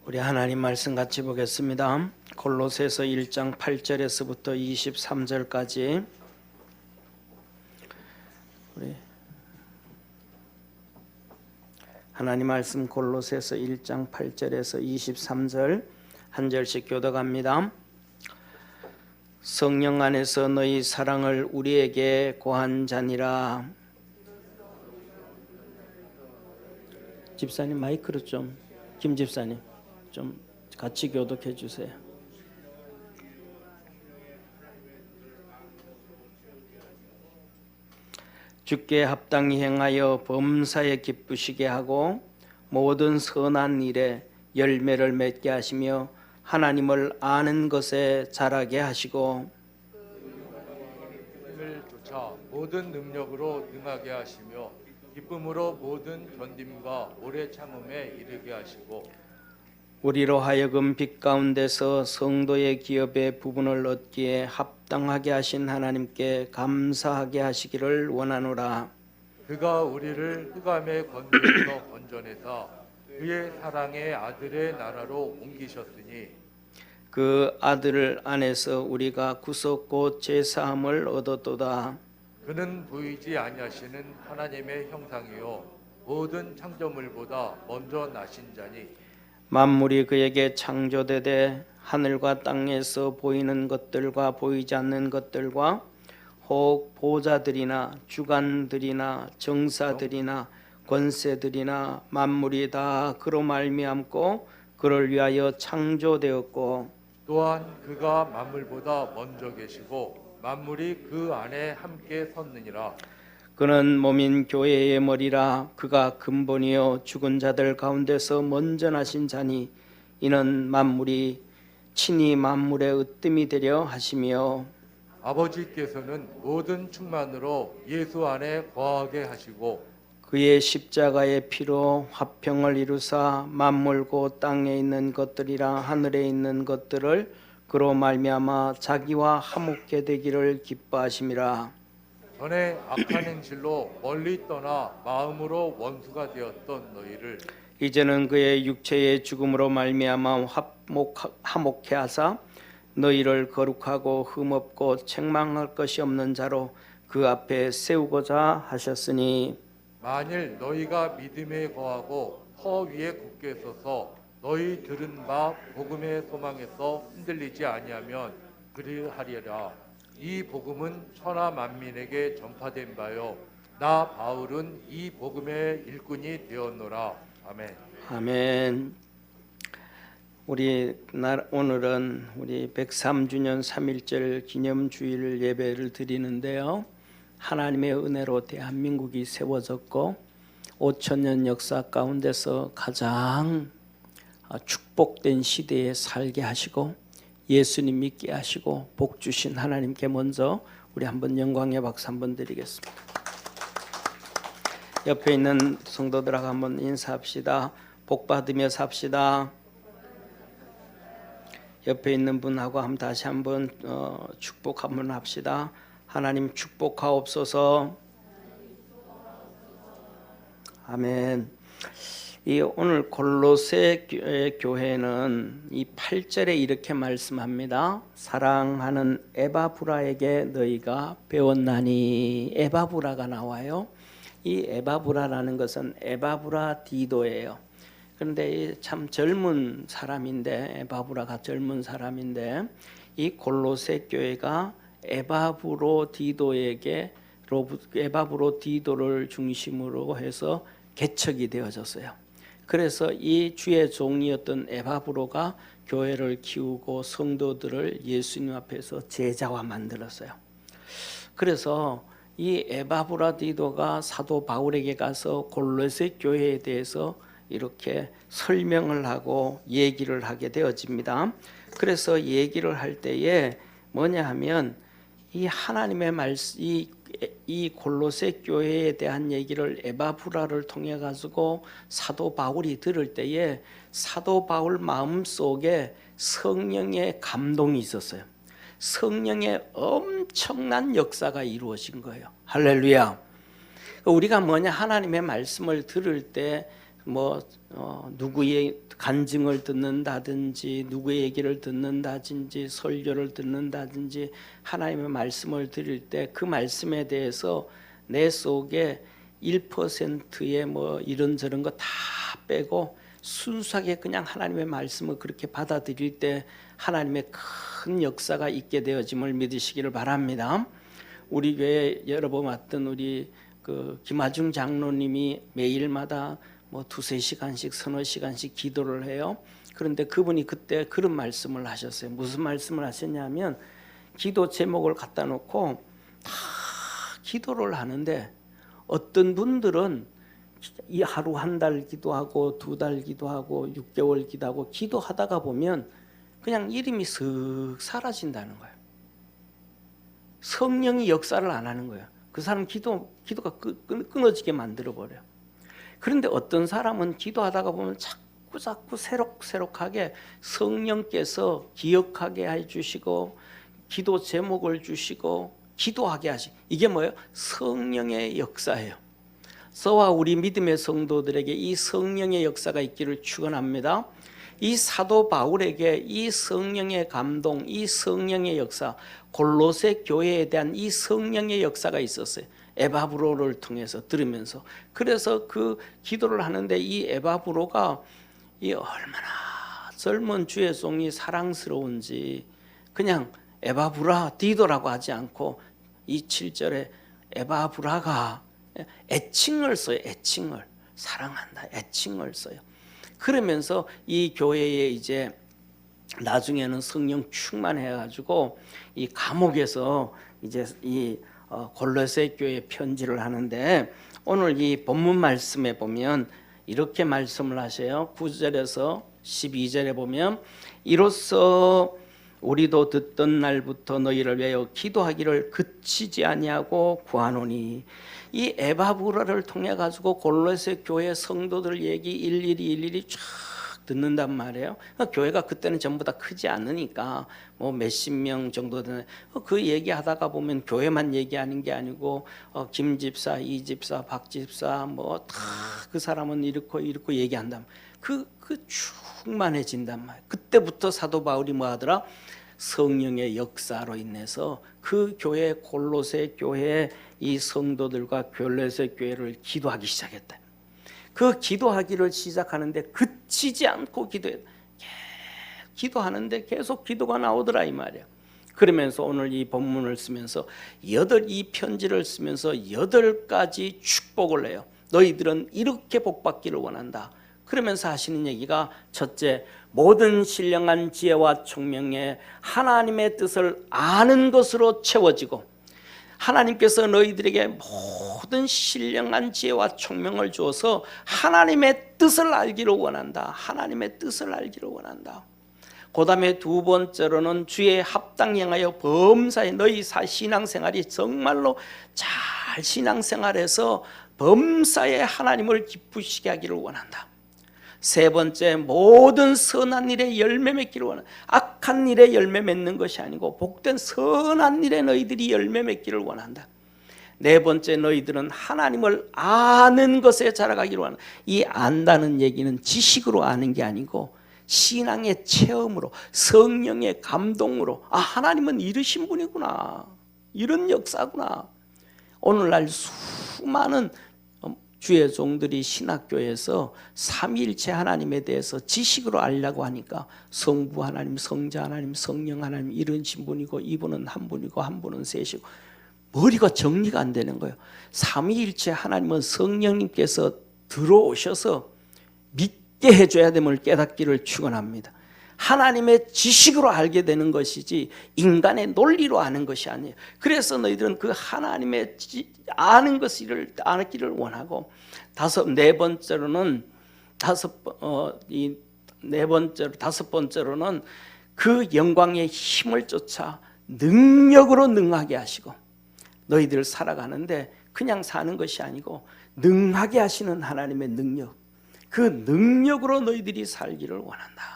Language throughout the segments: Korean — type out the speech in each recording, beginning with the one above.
우리 하나님 말씀 같이 보겠습니다. 골로새서 1장 8절에서부터 23절까지 우리 하나님 말씀 골로새서 1장 8절에서 23절 한 절씩 교독합니다. 성령 안에서 너희 사랑을 우리에게 고한 자니라. 집사님 마이크로 좀, 김 집사님 좀 같이 교독해 주세요. 주께 합당히 행하여 범사에 기쁘시게 하고 모든 선한 일에 열매를 맺게 하시며 하나님을 아는 것에 자라게 하시고 힘을 쫓아 모든 능력으로 능하게 하시며 기쁨으로 모든 견딤과 오래 참음에 이르게 하시고 우리로 하여금 빛 가운데서 성도의 기업의 부분을 얻기에 합당하게 하신 하나님께 감사하게 하시기를 원하노라. 그가 우리를 흑암의 권세에서 건져내사 그의 사랑의 아들의 나라로 옮기셨으니 그 아들 안에서 우리가 구속 곧 제사함을 얻었도다. 그는 보이지 아니하시는 하나님의 형상이요 모든 창조물보다 먼저 나신 자니 만물이 그에게 창조되되 하늘과 땅에서 보이는 것들과 보이지 않는 것들과 혹 보좌들이나 주관들이나 정사들이나 권세들이나 만물이 다 그로 말미암고 그를 위하여 창조되었고 또한 그가 만물보다 먼저 계시고 만물이 그 안에 함께 섰느니라. 그는 몸인 교회의 머리라. 그가 근본이요 죽은 자들 가운데서 먼저 나신 자니 이는 만물이 친히 만물의 으뜸이 되려 하시며 아버지께서는 모든 충만으로 예수 안에 거하게 하시고 그의 십자가의 피로 화평을 이루사 만물 곧 땅에 있는 것들이라 하늘에 있는 것들을 그로 말미암아 자기와 화목케 되기를 기뻐하심이라. 전에 악한 행실로 멀리 떠나 마음으로 원수가 되었던 너희를 이제는 그의 육체의 죽음으로 말미암아 화목케 하사 너희를 거룩하고 흠없고 책망할 것이 없는 자로 그 앞에 세우고자 하셨으니 만일 너희가 믿음에 거하고 허 위에 굳게 서서 너희 들은 바 복음의 소망에서 흔들리지 아니하면 그리하리라. 이 복음은 천하 만민에게 전파된 바요 나 바울은 이 복음의 일꾼이 되었노라. 아멘. 아멘. 오늘은 우리 103주년 3.1절 기념주일 예배를 드리는데요. 하나님의 은혜로 대한민국이 세워졌고 5천년 역사 가운데서 가장 축복된 시대에 살게 하시고 예수님 믿게 하시고 복 주신 하나님께 먼저 우리 한번 영광의 박수 한번 드리겠습니다. 옆에 있는 성도들하고 한번 인사합시다. 복 받으며 삽시다. 옆에 있는 분하고 한번 다시 한번 축복 한번 합시다. 하나님 축복하옵소서. 아멘. 이 오늘 골로새 교회는 이 8절에 이렇게 말씀합니다. 사랑하는 에바브라에게 너희가 배웠나니. 에바브라가 나와요. 이 에바브라라는 것은 에바브라 디도예요. 그런데 참 젊은 사람인데, 에바브라가 젊은 사람인데 이 골로새 교회가 에바브로 디도를 중심으로 해서 개척이 되어졌어요. 그래서 이 주의 종이었던 에바브로가 교회를 키우고 성도들을 예수님 앞에서 제자와 만들었어요. 그래서 이 에바브라 디도가 사도 바울에게 가서 골로새 교회에 대해서 이렇게 설명을 하고 얘기를 하게 되어집니다. 그래서 얘기를 할 때에 뭐냐 하면 이 하나님의 말씀, 이 골로새 교회에 대한 얘기를 에바브라를 통해 가지고 사도 바울이 들을 때에 사도 바울 마음속에 성령의 감동이 있었어요. 성령의 엄청난 역사가 이루어진 거예요. 할렐루야. 우리가 뭐냐 하나님의 말씀을 들을 때 누구의 간증을 듣는다든지 누구의 얘기를 듣는다든지 설교를 듣는다든지 하나님의 말씀을 드릴 때 그 말씀에 대해서 내 속에 1%의 이런저런 거 다 빼고 순수하게 그냥 하나님의 말씀을 그렇게 받아들일 때 하나님의 큰 역사가 있게 되어짐을 믿으시기를 바랍니다. 우리 교회 여러 번 왔던 우리 그 김하중 장로님이 매일마다 두세 시간씩 서너 시간씩 기도를 해요. 그런데 그분이 그때 그런 말씀을 하셨어요. 무슨 말씀을 하셨냐면 기도 제목을 갖다 놓고 다 기도를 하는데 어떤 분들은 이 하루 한 달 기도하고 두 달 기도하고 6개월 기도하고 기도하다가 보면 그냥 이름이 슥 사라진다는 거예요. 성령이 역사를 안 하는 거예요. 그 사람 기도가 끊어지게 만들어 버려요. 그런데 어떤 사람은 기도하다가 보면 자꾸 새록새록하게 성령께서 기억하게 해주시고 기도 제목을 주시고 기도하게 하시. 이게 뭐예요? 성령의 역사예요. 저와 우리 믿음의 성도들에게 이 성령의 역사가 있기를 축원합니다. 이 사도 바울에게 이 성령의 감동, 이 성령의 역사, 골로새 교회에 대한 이 성령의 역사가 있었어요. 에바브로를 통해서 들으면서. 그래서 그 기도를 하는데 이 에바브로가 이 얼마나 젊은 주의 종이 사랑스러운지 그냥 에바브라 디도라고 하지 않고 이 7절에 에바브라가 애칭을 써요. 애칭을. 사랑한다. 애칭을 써요. 그러면서 이 교회에 이제 나중에는 성령 충만해 가지고 이 감옥에서 이제 이 골로새 교회 편지를 하는데 오늘 이 본문 말씀에 보면 이렇게 말씀을 하셔요. 9절에서 12절에 보면 이로써 우리도 듣던 날부터 너희를 위하여 기도하기를 그치지 아니하고 구하노니. 이 에바브라를 통해 가지고 골로새 교회 성도들 얘기 일일이 쫙 듣는단 말이에요. 교회가 그때는 전부 다 크지 않으니까 몇십 명 정도 되는 그 얘기하다가 보면 교회만 얘기하는 게 아니고 김 집사, 이 집사, 박 집사 다 그 사람은 이렇고 얘기한다. 그 충만해진단 말이에요. 그때부터 사도 바울이 뭐 하더라? 성령의 역사로 인해서 그 교회 골로새 교회 이 성도들과 골로새 교회를 기도하기 시작했다. 그 기도하기를 시작하는데 그치지 않고 기도하는데 계속 기도가 나오더라 이 말이야. 그러면서 오늘 이 본문을 쓰면서 이 편지를 쓰면서 8가지 축복을 해요. 너희들은 이렇게 복받기를 원한다. 그러면서 하시는 얘기가 첫째, 모든 신령한 지혜와 총명에 하나님의 뜻을 아는 것으로 채워지고 하나님께서 너희들에게 모든 신령한 지혜와 총명을 주어서 하나님의 뜻을 알기를 원한다. 하나님의 뜻을 알기를 원한다. 그 다음에 두 번째로는 주의 합당 행하여 범사에 너희 신앙생활이 정말로 잘 신앙생활해서 범사에 하나님을 기쁘시게 하기를 원한다. 세 번째, 모든 선한 일에 열매 맺기를 원한다. 악한 일에 열매 맺는 것이 아니고 복된 선한 일에 너희들이 열매 맺기를 원한다. 네 번째, 너희들은 하나님을 아는 것에 자라가기를 원한다. 이 안다는 얘기는 지식으로 아는 게 아니고 신앙의 체험으로 성령의 감동으로 하나님은 이러신 분이구나. 이런 역사구나. 오늘날 수많은 주의 종들이 신학교에서 삼위일체 하나님에 대해서 지식으로 알려고 하니까 성부 하나님, 성자 하나님, 성령 하나님 이러신 분이고 이분은 한 분이고 한 분은 셋이고 머리가 정리가 안 되는 거예요. 삼위일체 하나님은 성령님께서 들어오셔서 믿게 해줘야 됨을 깨닫기를 축원합니다. 하나님의 지식으로 알게 되는 것이지 인간의 논리로 아는 것이 아니에요. 그래서 너희들은 그 하나님의 아는 것을 알기를 원하고 다섯 번째로는 그 영광의 힘을 쫓아 능력으로 능하게 하시고 너희들 살아가는데 그냥 사는 것이 아니고 능하게 하시는 하나님의 능력, 그 능력으로 너희들이 살기를 원한다.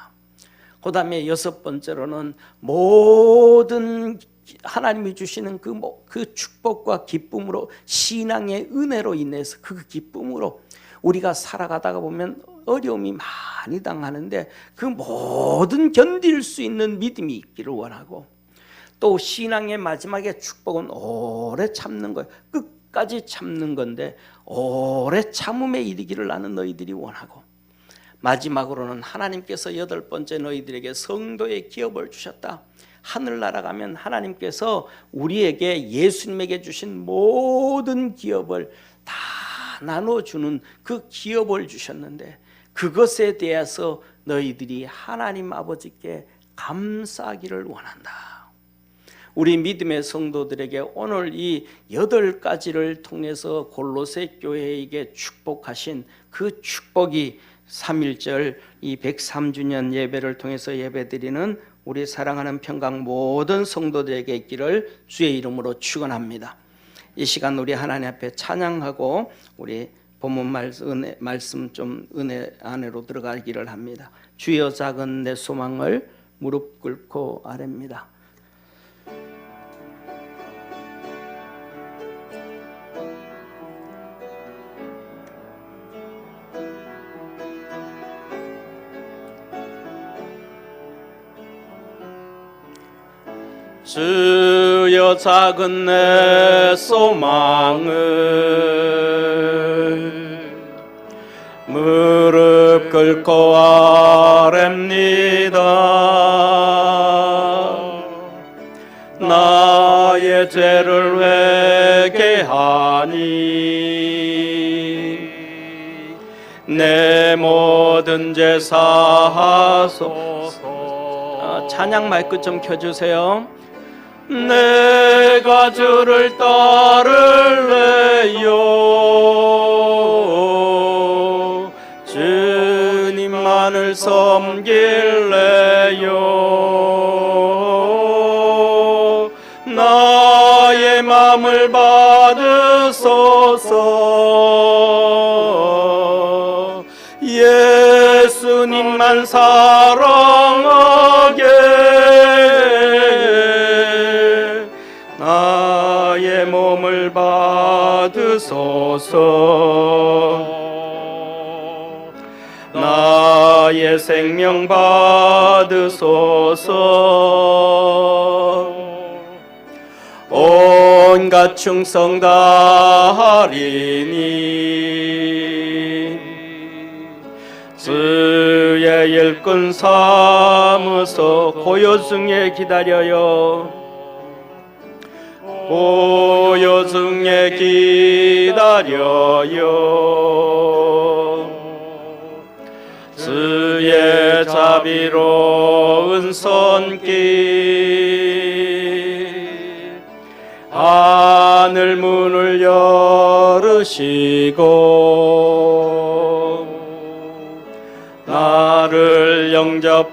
그 다음에 여섯 번째로는 모든 하나님이 주시는 그 축복과 기쁨으로 신앙의 은혜로 인해서 그 기쁨으로 우리가 살아가다가 보면 어려움이 많이 당하는데 그 모든 견딜 수 있는 믿음이 있기를 원하고, 또 신앙의 마지막에 축복은 오래 참는 거예요. 끝까지 참는 건데 오래 참음에 이르기를 나는 너희들이 원하고, 마지막으로는 하나님께서 8번째 너희들에게 성도의 기업을 주셨다. 하늘나라 가면 하나님께서 우리에게 예수님에게 주신 모든 기업을 다 나눠주는 그 기업을 주셨는데, 그것에 대해서 너희들이 하나님 아버지께 감사하기를 원한다. 우리 믿음의 성도들에게 오늘 이 8가지를 통해서 골로새 교회에게 축복하신 그 축복이 3.1절 이 103주년 예배를 통해서 예배드리는 우리 사랑하는 평강 모든 성도들에게 있기를 주의 이름으로 축원합니다. 이 시간 우리 하나님 앞에 찬양하고 우리 본문 말씀 좀 은혜 안으로 들어가기를 합니다. 주여 작은 내 소망을 무릎 꿇고 아뢰입니다. 주여 작은 내 소망을 무릎 꿇고 아뢰니다. 나의 죄를 회개하니 내 모든 죄 사하소서. 찬양 마이크 좀 켜주세요. 내가 주를 따를래요. 주님만을 섬길래요. 나의 마음을 받으소서. 예수님만 사랑하게 나의 몸을 받으소서. 나의 생명 받으소서. 온갖 충성 다하리니 주의 일꾼 삼으소. 고요 중에 기다려요. 고요 중에 기다려요. 주의 자비로운 손길 하늘 문을 열으시고 나를 영접하옵소서.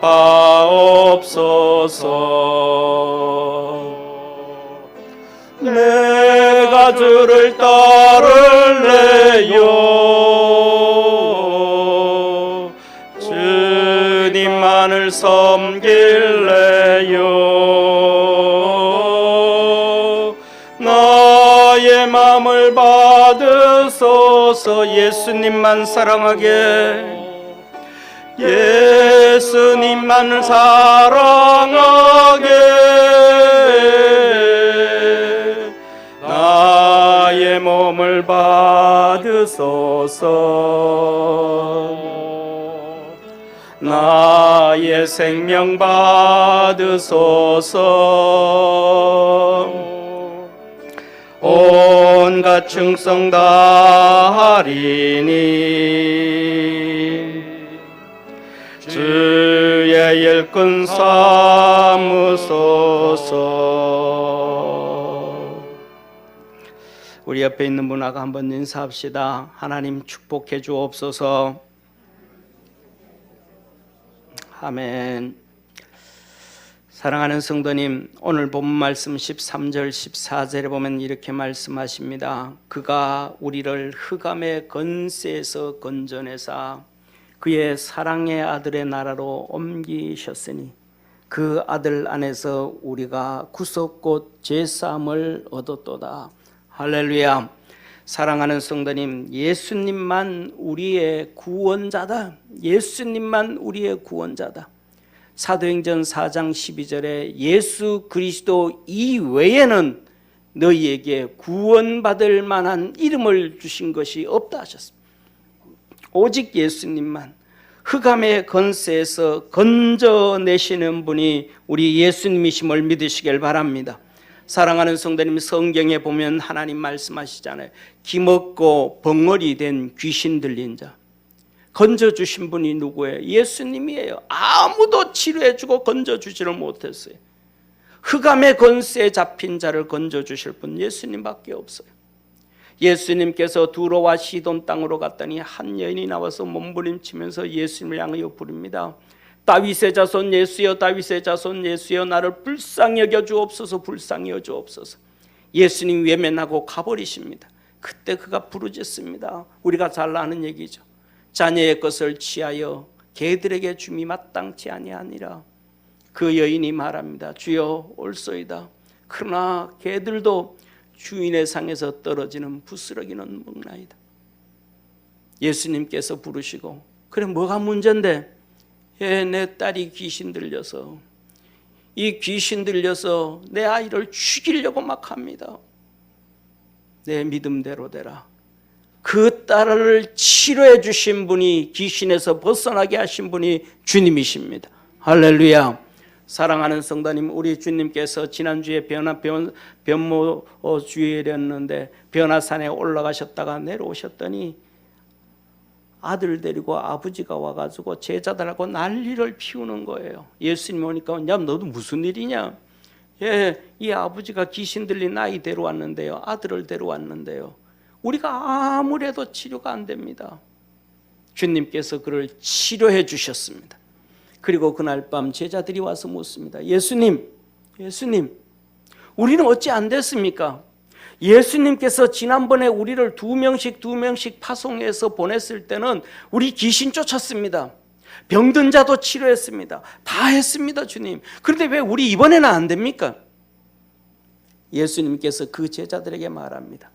내가 주를 따를래요. 주님만을 섬길래요. 나의 마음을 받으소서. 예수님만 사랑하게. 예수님만을 사랑하게. 나의 몸을 받으소서. 나의 생명 받으소서. 온갖 충성 다하리니 주의 일꾼 삼으소서. 우리 옆에 있는 분하고 한번 인사합시다. 하나님 축복해 주옵소서. 아멘. 사랑하는 성도님, 오늘 본문 말씀 13절 14절에 보면 이렇게 말씀하십니다. 그가 우리를 흑암의 건세에서 건져내사 그의 사랑의 아들의 나라로 옮기셨으니 그 아들 안에서 우리가 구속 곧 제사함을 얻었도다. 할렐루야. 사랑하는 성도님, 예수님만 우리의 구원자다. 예수님만 우리의 구원자다. 사도행전 4장 12절에 예수 그리스도 이외에는 너희에게 구원받을 만한 이름을 주신 것이 없다 하셨습니다. 오직 예수님만, 흑암의 권세에서 건져내시는 분이 우리 예수님이심을 믿으시길 바랍니다. 사랑하는 성도님, 성경에 보면 하나님 말씀하시잖아요. 기먹고 벙어리 된 귀신 들린 자, 건져주신 분이 누구예요? 예수님이에요. 아무도 치료해주고 건져주지를 못했어요. 흑암의 권세에 잡힌 자를 건져주실 분 예수님밖에 없어요. 예수님께서 두로와 시돈 땅으로 갔더니 한 여인이 나와서 몸부림치면서 예수님을 향하여 부릅니다. 다윗의 자손 예수여, 다윗의 자손 예수여, 나를 불쌍히 여겨 주옵소서, 불쌍히 여겨 주옵소서. 예수님 외면하고 가버리십니다. 그때 그가 부르짖습니다. 우리가 잘 아는 얘기죠. 자녀의 것을 취하여 개들에게 줌이 마땅치 아니하니라. 그 여인이 말합니다. 주여 올소이다. 그러나 개들도 주인의 상에서 떨어지는 부스러기는 먹나이다. 예수님께서 부르시고, 그래 뭐가 문제인데? 내 딸이 귀신 들려서, 이 귀신 들려서 내 아이를 죽이려고 막 합니다. 내 믿음대로 되라. 그 딸을 치료해 주신 분이, 귀신에서 벗어나게 하신 분이 주님이십니다. 할렐루야. 사랑하는 성도님, 우리 주님께서 지난주에 변모 주일이었는데 변화산에 올라가셨다가 내려오셨더니 아들 데리고 아버지가 와가지고 제자들하고 난리를 피우는 거예요. 예수님 오니까, 야 너도 무슨 일이냐? 예, 이 아버지가 귀신 들린 아이 데려왔는데요, 아들을 데려왔는데요, 우리가 아무래도 치료가 안 됩니다. 주님께서 그를 치료해 주셨습니다. 그리고 그날 밤 제자들이 와서 묻습니다. 예수님, 우리는 어찌 안 됐습니까? 예수님께서 지난번에 우리를 두 명씩 파송해서 보냈을 때는 우리 귀신 쫓았습니다. 병든 자도 치료했습니다. 다 했습니다, 주님. 그런데 왜 우리 이번에는 안 됩니까? 예수님께서 그 제자들에게 말합니다.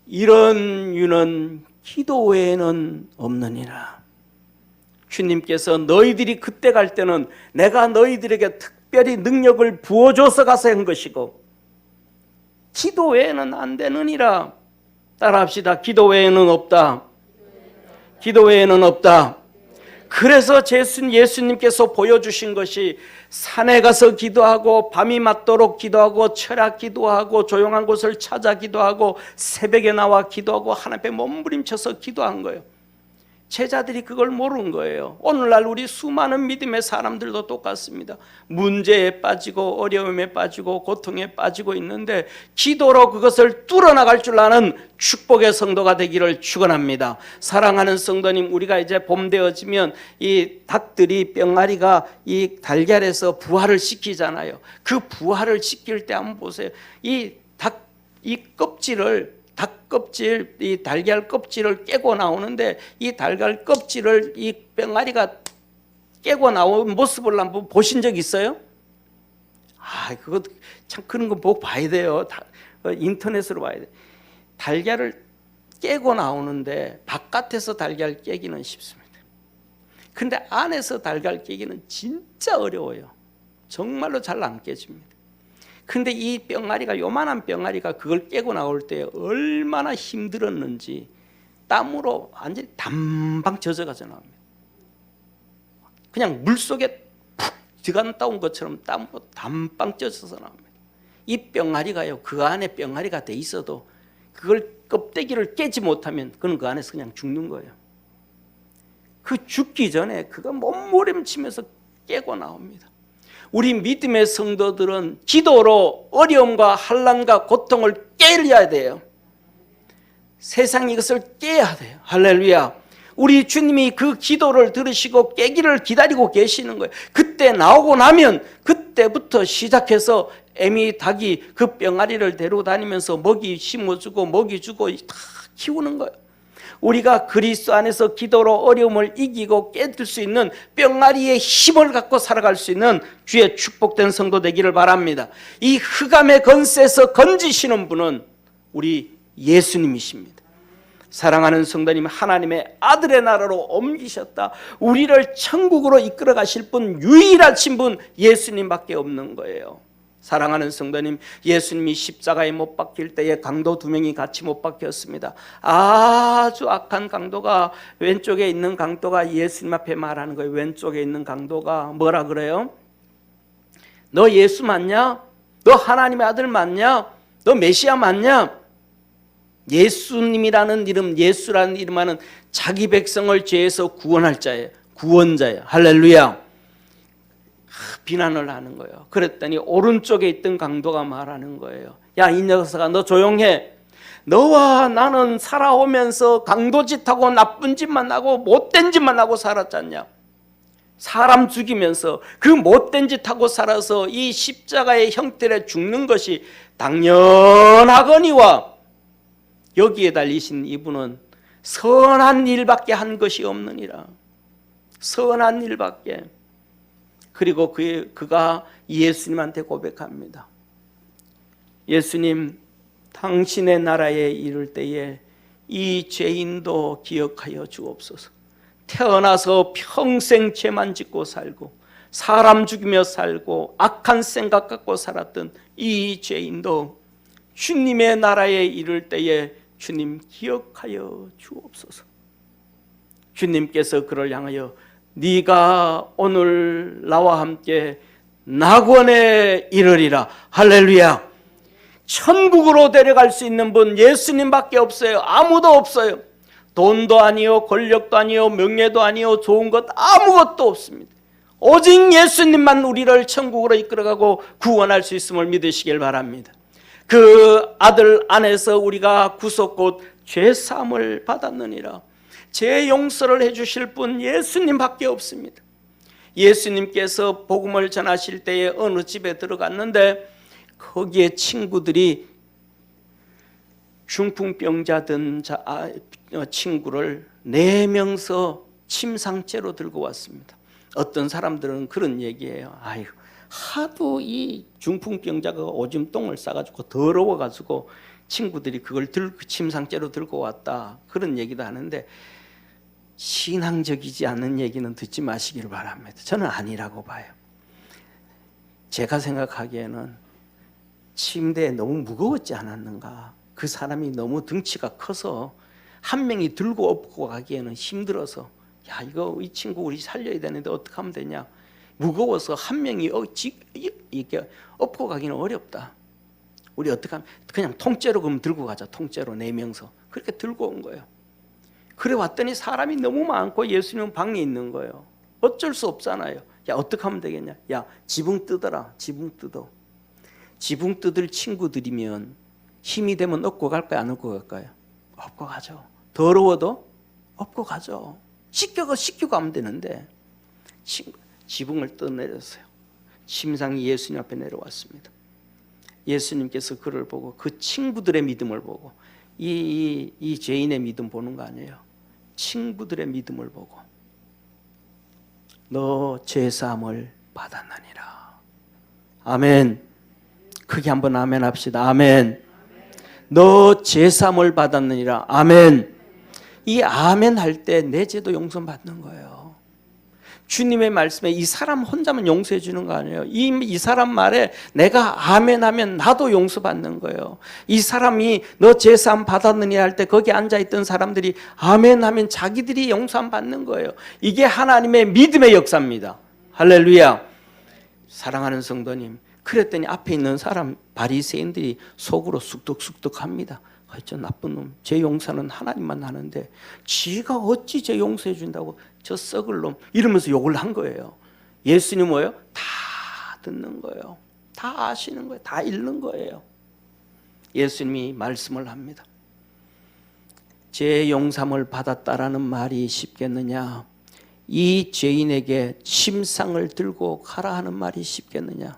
이런 유는 기도 외에는 없느니라. 주님께서 너희들이 그때 갈 때는 내가 너희들에게 특별히 능력을 부어줘서 가서 한 것이고, 기도 외에는 안 되느니라. 따라합시다. 기도 외에는 없다. 기도 외에는 없다. 그래서 예수님께서 보여주신 것이 산에 가서 기도하고, 밤이 맞도록 기도하고, 철학 기도하고, 조용한 곳을 찾아 기도하고, 새벽에 나와 기도하고, 하나님 앞에 몸부림쳐서 기도한 거예요. 제자들이 그걸 모르는 거예요. 오늘날 우리 수많은 믿음의 사람들도 똑같습니다. 문제에 빠지고 어려움에 빠지고 고통에 빠지고 있는데 기도로 그것을 뚫어나갈 줄 아는 축복의 성도가 되기를 축원합니다. 사랑하는 성도님, 우리가 이제 봄 되어지면 이 닭들이, 병아리가 이 달걀에서 부화를 시키잖아요. 그 부화를 시킬 때 한번 보세요. 이 껍질을, 닭 껍질, 이 달걀 껍질을 깨고 나오는데, 이 달걀 껍질을 이 병아리가 깨고 나온 모습을 한번 보신 적 있어요? 그거 참, 그런 거 보고 봐야 돼요. 인터넷으로 봐야 돼. 달걀을 깨고 나오는데 바깥에서 달걀 깨기는 쉽습니다. 근데 안에서 달걀 깨기는 진짜 어려워요. 정말로 잘 안 깨집니다. 근데 이 병아리가, 요만한 병아리가 그걸 깨고 나올 때 얼마나 힘들었는지 땀으로 완전히 담방 젖어가져 나옵니다. 그냥 물속에 푹 들어갔다 온 것처럼 땀으로 담방 젖어서 나옵니다. 이 병아리가요, 그 안에 병아리가 돼 있어도 그걸 껍데기를 깨지 못하면 그는 그 안에서 그냥 죽는 거예요. 그 죽기 전에 그가 몸부림치면서 깨고 나옵니다. 우리 믿음의 성도들은 기도로 어려움과 환난과 고통을 깨야 돼요. 세상이 이것을 깨야 돼요. 할렐루야. 우리 주님이 그 기도를 들으시고 깨기를 기다리고 계시는 거예요. 그때 나오고 나면 그때부터 시작해서 애미 닭이 그 병아리를 데리고 다니면서 먹이 심어주고 먹이 주고 다 키우는 거예요. 우리가 그리스도 안에서 기도로 어려움을 이기고 깨질 수 있는 병아리의 힘을 갖고 살아갈 수 있는 주의 축복된 성도 되기를 바랍니다. 이 흑암의 권세에서 건지시는 분은 우리 예수님이십니다. 사랑하는 성도님, 하나님의 아들의 나라로 옮기셨다. 우리를 천국으로 이끌어 가실 분, 유일하신 분 예수님밖에 없는 거예요. 사랑하는 성도님, 예수님이 십자가에 못 박힐 때에 강도 2명이 같이 못 박혔습니다. 아주 악한 강도가, 왼쪽에 있는 강도가 예수님 앞에 말하는 거예요. 왼쪽에 있는 강도가 뭐라 그래요? 너 예수 맞냐? 너 하나님의 아들 맞냐? 너 메시아 맞냐? 예수님이라는 이름, 예수라는 이름하는 자기 백성을 죄에서 구원할 자예요. 구원자예요. 할렐루야. 비난을 하는 거예요. 그랬더니 오른쪽에 있던 강도가 말하는 거예요. 야, 이 녀석아, 너 조용해. 너와 나는 살아오면서 강도짓하고 나쁜 짓만 하고 못된 짓만 하고 살았잖냐. 사람 죽이면서 그 못된 짓하고 살아서 이 십자가의 형태로 죽는 것이 당연하거니와 여기에 달리신 이분은 선한 일밖에 한 것이 없느니라. 선한 일밖에. 그리고 그가 예수님한테 고백합니다. 예수님, 당신의 나라에 이를 때에 이 죄인도 기억하여 주옵소서. 태어나서 평생 죄만 짓고 살고 사람 죽이며 살고 악한 생각 갖고 살았던 이 죄인도 주님의 나라에 이를 때에 주님 기억하여 주옵소서. 주님께서 그를 향하여 네가 오늘 나와 함께 낙원에 이르리라. 할렐루야. 천국으로 데려갈 수 있는 분 예수님밖에 없어요. 아무도 없어요. 돈도 아니요, 권력도 아니요, 명예도 아니요, 좋은 것 아무것도 없습니다. 오직 예수님만 우리를 천국으로 이끌어가고 구원할 수 있음을 믿으시길 바랍니다. 그 아들 안에서 우리가 구속 곧 죄사함을 받았느니라. 죄 용서를 해주실 분 예수님밖에 없습니다. 예수님께서 복음을 전하실 때에 어느 집에 들어갔는데 거기에 친구들이 중풍병자 든 친구를 4명서 침상째로 들고 왔습니다. 어떤 사람들은 그런 얘기예요. 아유, 하도 이 중풍병자가 오줌 똥을 싸가지고 더러워가지고 친구들이 그걸 침상째로 들고 왔다, 그런 얘기도 하는데 신앙적이지 않은 얘기는 듣지 마시기를 바랍니다. 저는 아니라고 봐요. 제가 생각하기에는 침대에 너무 무거웠지 않았는가. 그 사람이 너무 등치가 커서 한 명이 들고 업고 가기에는 힘들어서, 야, 이거 이 친구 우리 살려야 되는데 어떻게 하면 되냐. 무거워서 한 명이 이렇게 업고 가기는 어렵다. 우리 어떻게 하면, 그냥 통째로 그럼 들고 가자. 통째로 4명서 그렇게 들고 온 거예요. 그래 왔더니 사람이 너무 많고 예수님은 방에 있는 거예요. 어쩔 수 없잖아요. 야, 어떻게 하면 되겠냐. 야, 지붕 뜯어라. 지붕 뜯어. 지붕 뜯을 친구들이면 힘이 되면 업고 갈까요? 안 업고 갈까요? 업고 가죠. 더러워도 업고 가죠. 씻기고 하면 되는데 지붕을 떠내렸어요. 침상이 예수님 앞에 내려왔습니다. 예수님께서 그를 보고 그 친구들의 믿음을 보고 이 죄인의 믿음 보는 거 아니에요. 친구들의 믿음을 보고 너 죄사함을 받았느니라. 아멘. 크게 한번 아멘 합시다. 아멘. 너 죄사함을 받았느니라. 아멘. 이 아멘 할 때 내 죄도 용서받는 거예요. 주님의 말씀에 이 사람 혼자만 용서해 주는 거 아니에요. 이 사람 말에 내가 아멘 하면 나도 용서받는 거예요. 이 사람이 너 죄사함 받았느니 할 때 거기 앉아있던 사람들이 아멘 하면 자기들이 용서함 받는 거예요. 이게 하나님의 믿음의 역사입니다. 할렐루야. 사랑하는 성도님, 그랬더니 앞에 있는 사람 바리새인들이 속으로 쑥덕쑥덕합니다. 저 나쁜 놈, 죄 용서는 하나님만 하는데 지가 어찌 죄 용서해 준다고, 저 썩을 놈, 이러면서 욕을 한 거예요. 예수님 뭐예요? 다 듣는 거예요. 다 아시는 거예요. 다 읽는 거예요. 예수님이 말씀을 합니다. 죄 용서를 받았다라는 말이 쉽겠느냐, 이 죄인에게 침상을 들고 가라 하는 말이 쉽겠느냐.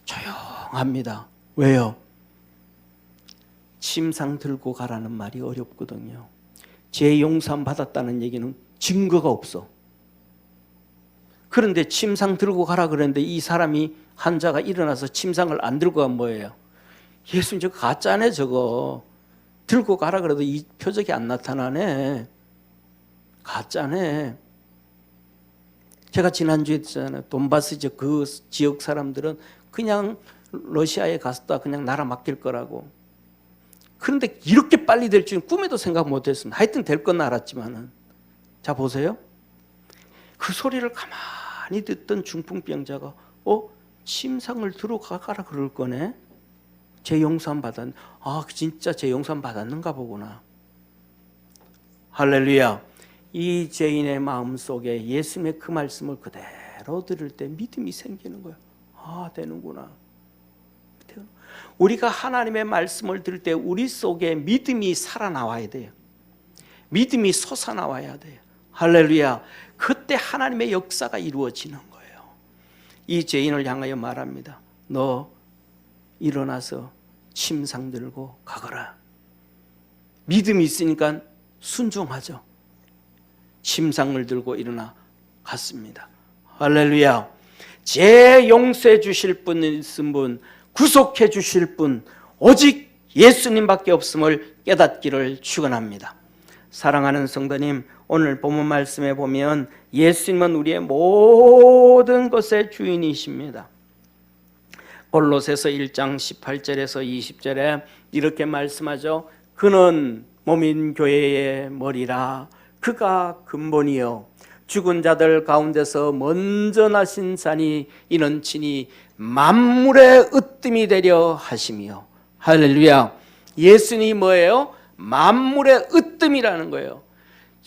조용합니다. 왜요? 침상 들고 가라는 말이 어렵거든요. 죄 용서 받았다는 얘기는 증거가 없어. 그런데 침상 들고 가라 그랬는데 이 사람이 환자가 일어나서 침상을 안 들고 가면 뭐예요? 예수님 저거 가짜네 저거. 들고 가라 그래도 이 표적이 안 나타나네. 가짜네. 제가 지난주에 했잖아요. 돈바스 그 지역 사람들은 그냥 러시아에 갔다 그냥 나라 맡길 거라고. 그런데 이렇게 빨리 될 줄은 꿈에도 생각 못했습니다. 하여튼 될 건 알았지만은. 자 보세요. 그 소리를 가만히 듣던 중풍병자가 침상을 들어가라 그럴 거네. 제 용서함 받았네. 아 진짜 제 용서함 받았는가 보구나. 할렐루야. 이 죄인의 마음속에 예수님의 그 말씀을 그대로 들을 때 믿음이 생기는 거예요. 아 되는구나. 우리가 하나님의 말씀을 들을 때 우리 속에 믿음이 살아나와야 돼요. 믿음이 솟아나와야 돼요. 할렐루야. 그때 하나님의 역사가 이루어지는 거예요. 이 죄인을 향하여 말합니다. 너 일어나서 침상 들고 가거라. 믿음이 있으니까 순종하죠. 침상을 들고 일어나 갔습니다. 할렐루야. 죄 용서해 주실 분 있은 분, 구속해 주실 분 오직 예수님밖에 없음을 깨닫기를 축원합니다. 사랑하는 성도님, 오늘 본문 말씀에 보면 예수님은 우리의 모든 것의 주인이십니다. 골로새서 1장 18절에서 20절에 이렇게 말씀하죠. 그는 몸인 교회의 머리라. 그가 근본이요 죽은 자들 가운데서 먼저 나신 자니 이는 친히 만물의 으뜸이 되려 하시며. 할렐루야. 예수님이 뭐예요? 만물의 으뜸이라는 거예요.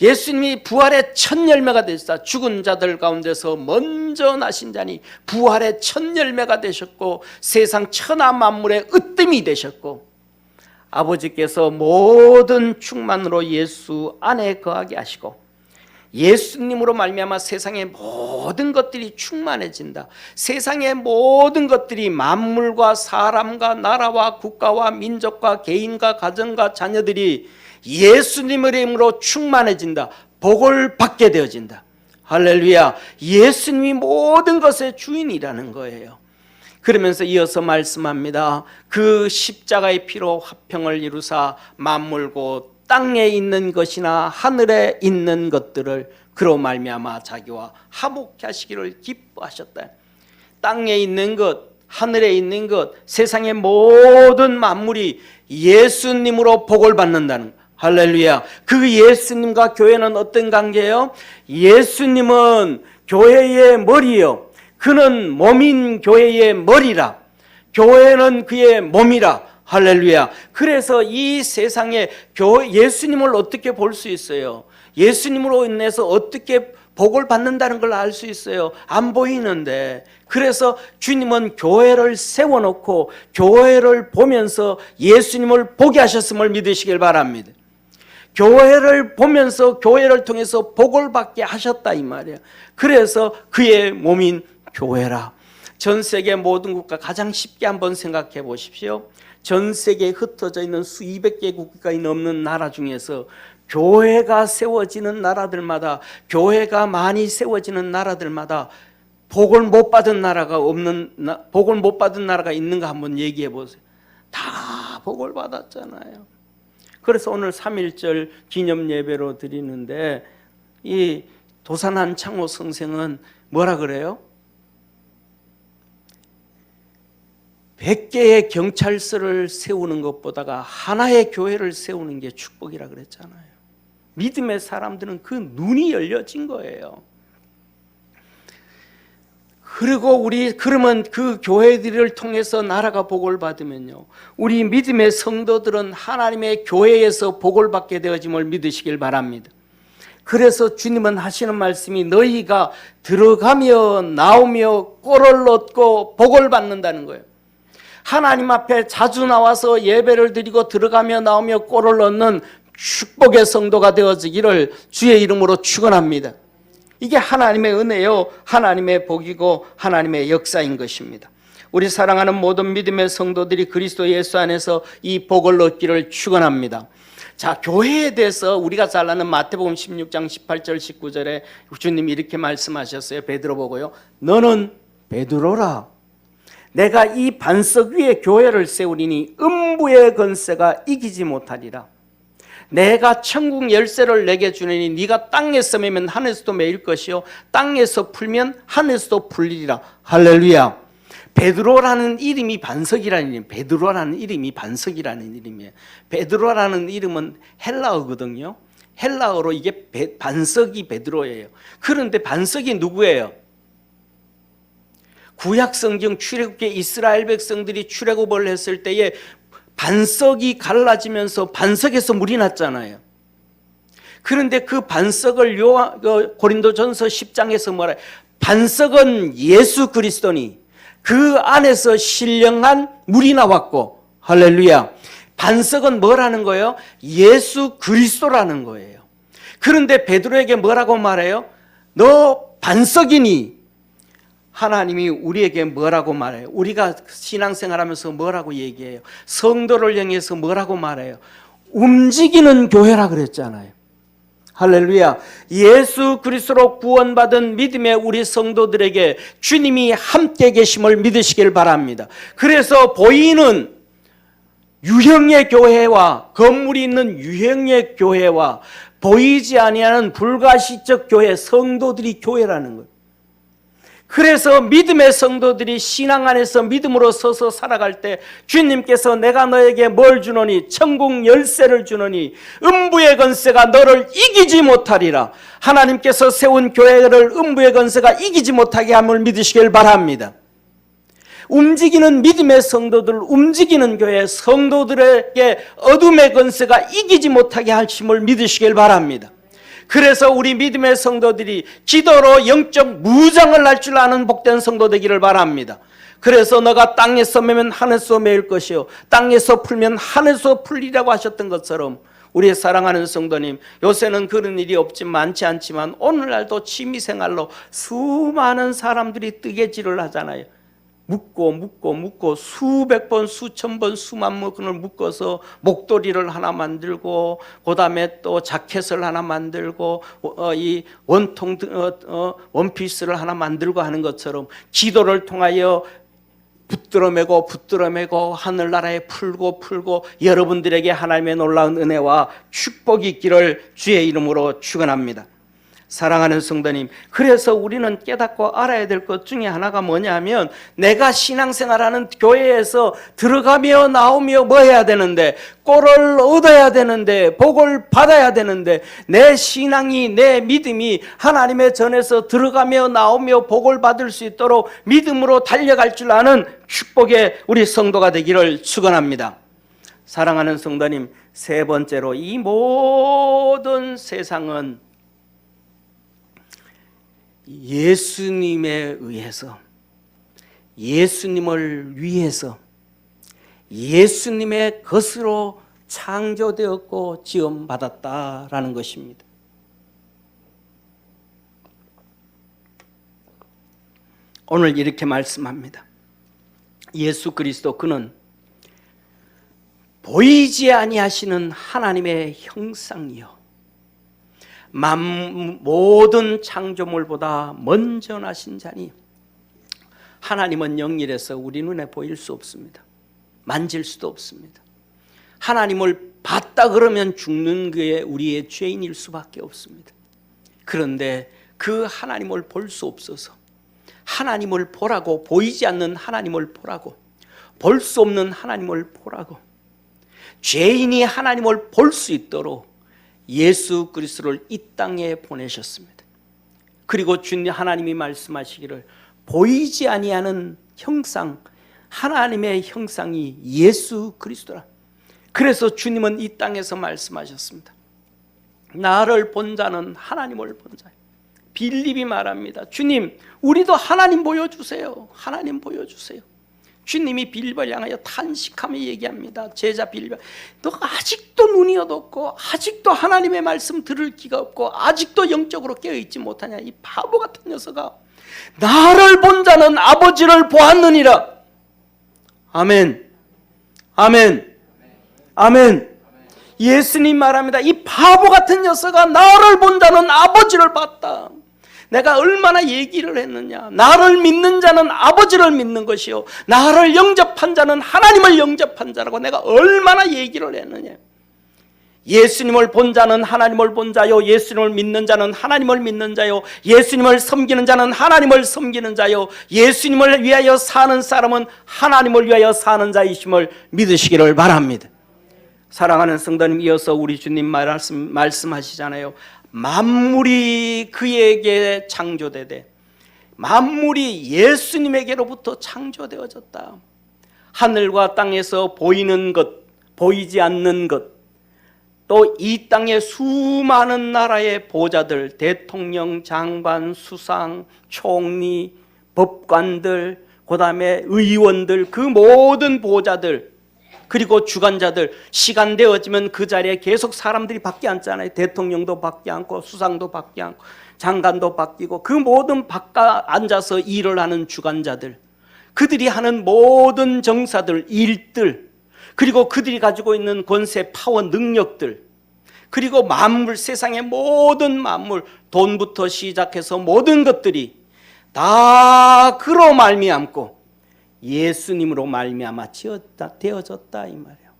예수님이 부활의 첫 열매가 되셨다. 죽은 자들 가운데서 먼저 나신 자니 부활의 첫 열매가 되셨고 세상 천하 만물의 으뜸이 되셨고 아버지께서 모든 충만으로 예수 안에 거하게 하시고 예수님으로 말미암아 세상의 모든 것들이 충만해진다. 세상의 모든 것들이 만물과 사람과 나라와 국가와 민족과 개인과 가정과 자녀들이 예수님의 이름으로 충만해진다. 복을 받게 되어진다. 할렐루야. 예수님이 모든 것의 주인이라는 거예요. 그러면서 이어서 말씀합니다. 그 십자가의 피로 화평을 이루사 만물고 땅에 있는 것이나 하늘에 있는 것들을 그로 말미암아 자기와 화목케 하시기를 기뻐하셨다. 땅에 있는 것, 하늘에 있는 것, 세상의 모든 만물이 예수님으로 복을 받는다는 것. 할렐루야. 그 예수님과 교회는 어떤 관계예요? 예수님은 교회의 머리요. 그는 몸인 교회의 머리라. 교회는 그의 몸이라. 할렐루야. 그래서 이 세상에 예수님을 어떻게 볼 수 있어요? 예수님으로 인해서 어떻게 복을 받는다는 걸 알 수 있어요? 안 보이는데. 그래서 주님은 교회를 세워놓고 교회를 보면서 예수님을 보게 하셨음을 믿으시길 바랍니다. 교회를 보면서 교회를 통해서 복을 받게 하셨다 이 말이에요. 그래서 그의 몸인 교회라. 전 세계 모든 국가 가장 쉽게 한번 생각해 보십시오. 전 세계에 흩어져 있는 수백 개 국가가 넘는 나라 중에서 교회가 세워지는 나라들마다, 교회가 많이 세워지는 나라들마다 복을 못 받은 나라가 복을 못 받은 나라가 있는가 한번 얘기해 보세요. 다 복을 받았잖아요. 그래서 오늘 3.1절 기념 예배로 드리는데 이 도산 한창호 선생은 뭐라 그래요? 100개의 경찰서를 세우는 것보다가 하나의 교회를 세우는 게 축복이라 그랬잖아요. 믿음의 사람들은 그 눈이 열려진 거예요. 그리고 그러면 그 교회들을 통해서 나라가 복을 받으면요, 우리 믿음의 성도들은 하나님의 교회에서 복을 받게 되어짐을 믿으시길 바랍니다. 그래서 주님은 하시는 말씀이 너희가 들어가며 나오며 꼴을 얻고 복을 받는다는 거예요. 하나님 앞에 자주 나와서 예배를 드리고 들어가며 나오며 꼴을 얻는 축복의 성도가 되어지기를 주의 이름으로 축원합니다. 이게 하나님의 은혜요, 하나님의 복이고 하나님의 역사인 것입니다. 우리 사랑하는 모든 믿음의 성도들이 그리스도 예수 안에서 이 복을 얻기를 축원합니다. 자, 교회에 대해서 우리가 잘 아는 마태복음 16장 18절 19절에 주님이 이렇게 말씀하셨어요. 베드로 보고요. 너는 베드로라. 내가 이 반석 위에 교회를 세우리니 음부의 권세가 이기지 못하리라. 내가 천국 열쇠를 내게 주느니 네가 땅에서 매면 하늘에서도 매일 것이요 땅에서 풀면 하늘에서도 풀리리라. 할렐루야. 베드로라는 이름이 반석이라는 이름. 베드로라는 이름이 반석이라는 이름이에요. 베드로라는 이름은 헬라어거든요. 헬라어로 이게 반석이 베드로예요. 그런데 반석이 누구예요? 구약 성경 출애굽기에 이스라엘 백성들이 출애굽을 했을 때에 반석이 갈라지면서 반석에서 물이 났잖아요. 그런데 그 반석을 고린도전서 10장에서 뭐라 해요? 반석은 예수 그리스도니 그 안에서 신령한 물이 나왔고, 할렐루야. 반석은 뭐라는 거예요? 예수 그리스도라는 거예요. 그런데 베드로에게 뭐라고 말해요? 너 반석이니. 하나님이 우리에게 뭐라고 말해요? 우리가 신앙생활하면서 뭐라고 얘기해요? 성도를 향해서 뭐라고 말해요? 움직이는 교회라 그랬잖아요. 할렐루야. 예수 그리스도로 구원받은 믿음의 우리 성도들에게 주님이 함께 계심을 믿으시길 바랍니다. 그래서 보이는 유형의 교회와 건물이 있는 유형의 교회와 보이지 아니하는 불가시적 교회, 성도들이 교회라는 거예요. 그래서 믿음의 성도들이 신앙 안에서 믿음으로 서서 살아갈 때 주님께서 내가 너에게 뭘 주노니? 천국 열쇠를 주노니 음부의 권세가 너를 이기지 못하리라. 하나님께서 세운 교회를 음부의 권세가 이기지 못하게 함을 믿으시길 바랍니다. 움직이는 믿음의 성도들, 움직이는 교회, 성도들에게 어둠의 권세가 이기지 못하게 하심을 믿으시길 바랍니다. 그래서 우리 믿음의 성도들이 기도로 영적 무장을 할 줄 아는 복된 성도 되기를 바랍니다. 그래서 너가 땅에서 매면 하늘에서 매일 것이요 땅에서 풀면 하늘에서 풀리라고 하셨던 것처럼 우리 사랑하는 성도님, 요새는 그런 일이 많지 않지만 오늘날도 취미생활로 수많은 사람들이 뜨개질을 하잖아요. 묶고 수백 번, 수천 번, 수만 번을 묶어서 목도리를 하나 만들고 그 다음에 또 자켓을 하나 만들고 이 원통 원피스를 하나 만들고 하는 것처럼 기도를 통하여 붙들어매고 하늘나라에 풀고 여러분들에게 하나님의 놀라운 은혜와 축복이 있기를 주의 이름으로 축원합니다. 사랑하는 성도님, 그래서 우리는 깨닫고 알아야 될 것 중에 하나가 뭐냐면 내가 신앙생활하는 교회에서 들어가며 나오며 뭐 해야 되는데 꼴을 얻어야 되는데 복을 받아야 되는데 내 신앙이 내 믿음이 하나님의 전에서 들어가며 나오며 복을 받을 수 있도록 믿음으로 달려갈 줄 아는 축복의 우리 성도가 되기를 축원합니다. 사랑하는 성도님, 세 번째로 이 모든 세상은 예수님에 의해서, 예수님을 위해서, 예수님의 것으로 창조되었고 지음받았다라는 것입니다. 오늘 이렇게 말씀합니다. 예수 그리스도 그는 보이지 아니하시는 하나님의 형상이요 모든 창조물보다 먼저 나신 자니 하나님은 영이라서 우리 눈에 보일 수 없습니다. 만질 수도 없습니다. 하나님을 봤다 그러면 죽는 게 우리의 죄인일 수밖에 없습니다. 그런데 그 하나님을 볼 수 없어서 하나님을 보라고, 보이지 않는 하나님을 보라고, 볼 수 없는 하나님을 보라고, 죄인이 하나님을 볼 수 있도록 예수 그리스도를 이 땅에 보내셨습니다. 그리고 주님 하나님이 말씀하시기를 보이지 아니하는 형상, 하나님의 형상이 예수 그리스도라. 그래서 주님은 이 땅에서 말씀하셨습니다. 나를 본 자는 하나님을 본 자예요. 빌립이 말합니다. 주님, 우리도 하나님 보여주세요. 하나님 보여주세요. 주님이 빌립을 향하여 탄식하며 얘기합니다. 제자 빌립, 너가 아직도 눈이 어둡고 아직도 하나님의 말씀 들을 기가 없고 아직도 영적으로 깨어있지 못하냐, 이 바보 같은 녀석아. 나를 본 자는 아버지를 보았느니라. 아멘, 아멘, 아멘. 예수님 말합니다. 이 바보 같은 녀석아, 나를 본 자는 아버지를 봤다. 내가 얼마나 얘기를 했느냐. 나를 믿는 자는 아버지를 믿는 것이요 나를 영접한 자는 하나님을 영접한 자라고 내가 얼마나 얘기를 했느냐. 예수님을 본 자는 하나님을 본 자요, 예수님을 믿는 자는 하나님을 믿는 자요, 예수님을 섬기는 자는 하나님을 섬기는 자요, 예수님을 위하여 사는 사람은 하나님을 위하여 사는 자이심을 믿으시기를 바랍니다. 사랑하는 성도님, 이어서 우리 주님 말씀하시잖아요. 만물이 그에게 창조되되 만물이 예수님에게로부터 창조되어졌다. 하늘과 땅에서 보이는 것, 보이지 않는 것, 또 이 땅의 수많은 나라의 보좌들, 대통령, 장관, 수상, 총리, 법관들, 그 다음에 의원들, 그 모든 보좌들, 그리고 주관자들, 시간 되어지면 그 자리에 계속 사람들이 바뀌지 않잖아요. 대통령도 바뀌지 않고 수상도 바뀌지 않고 장관도 바뀌고, 그 모든 바깥 앉아서 일을 하는 주관자들, 그들이 하는 모든 정사들, 일들, 그리고 그들이 가지고 있는 권세, 파워, 능력들, 그리고 만물, 세상의 모든 만물, 돈부터 시작해서 모든 것들이 다 그로 말미암고 예수님으로 말미암아 되어졌다 이 말이에요.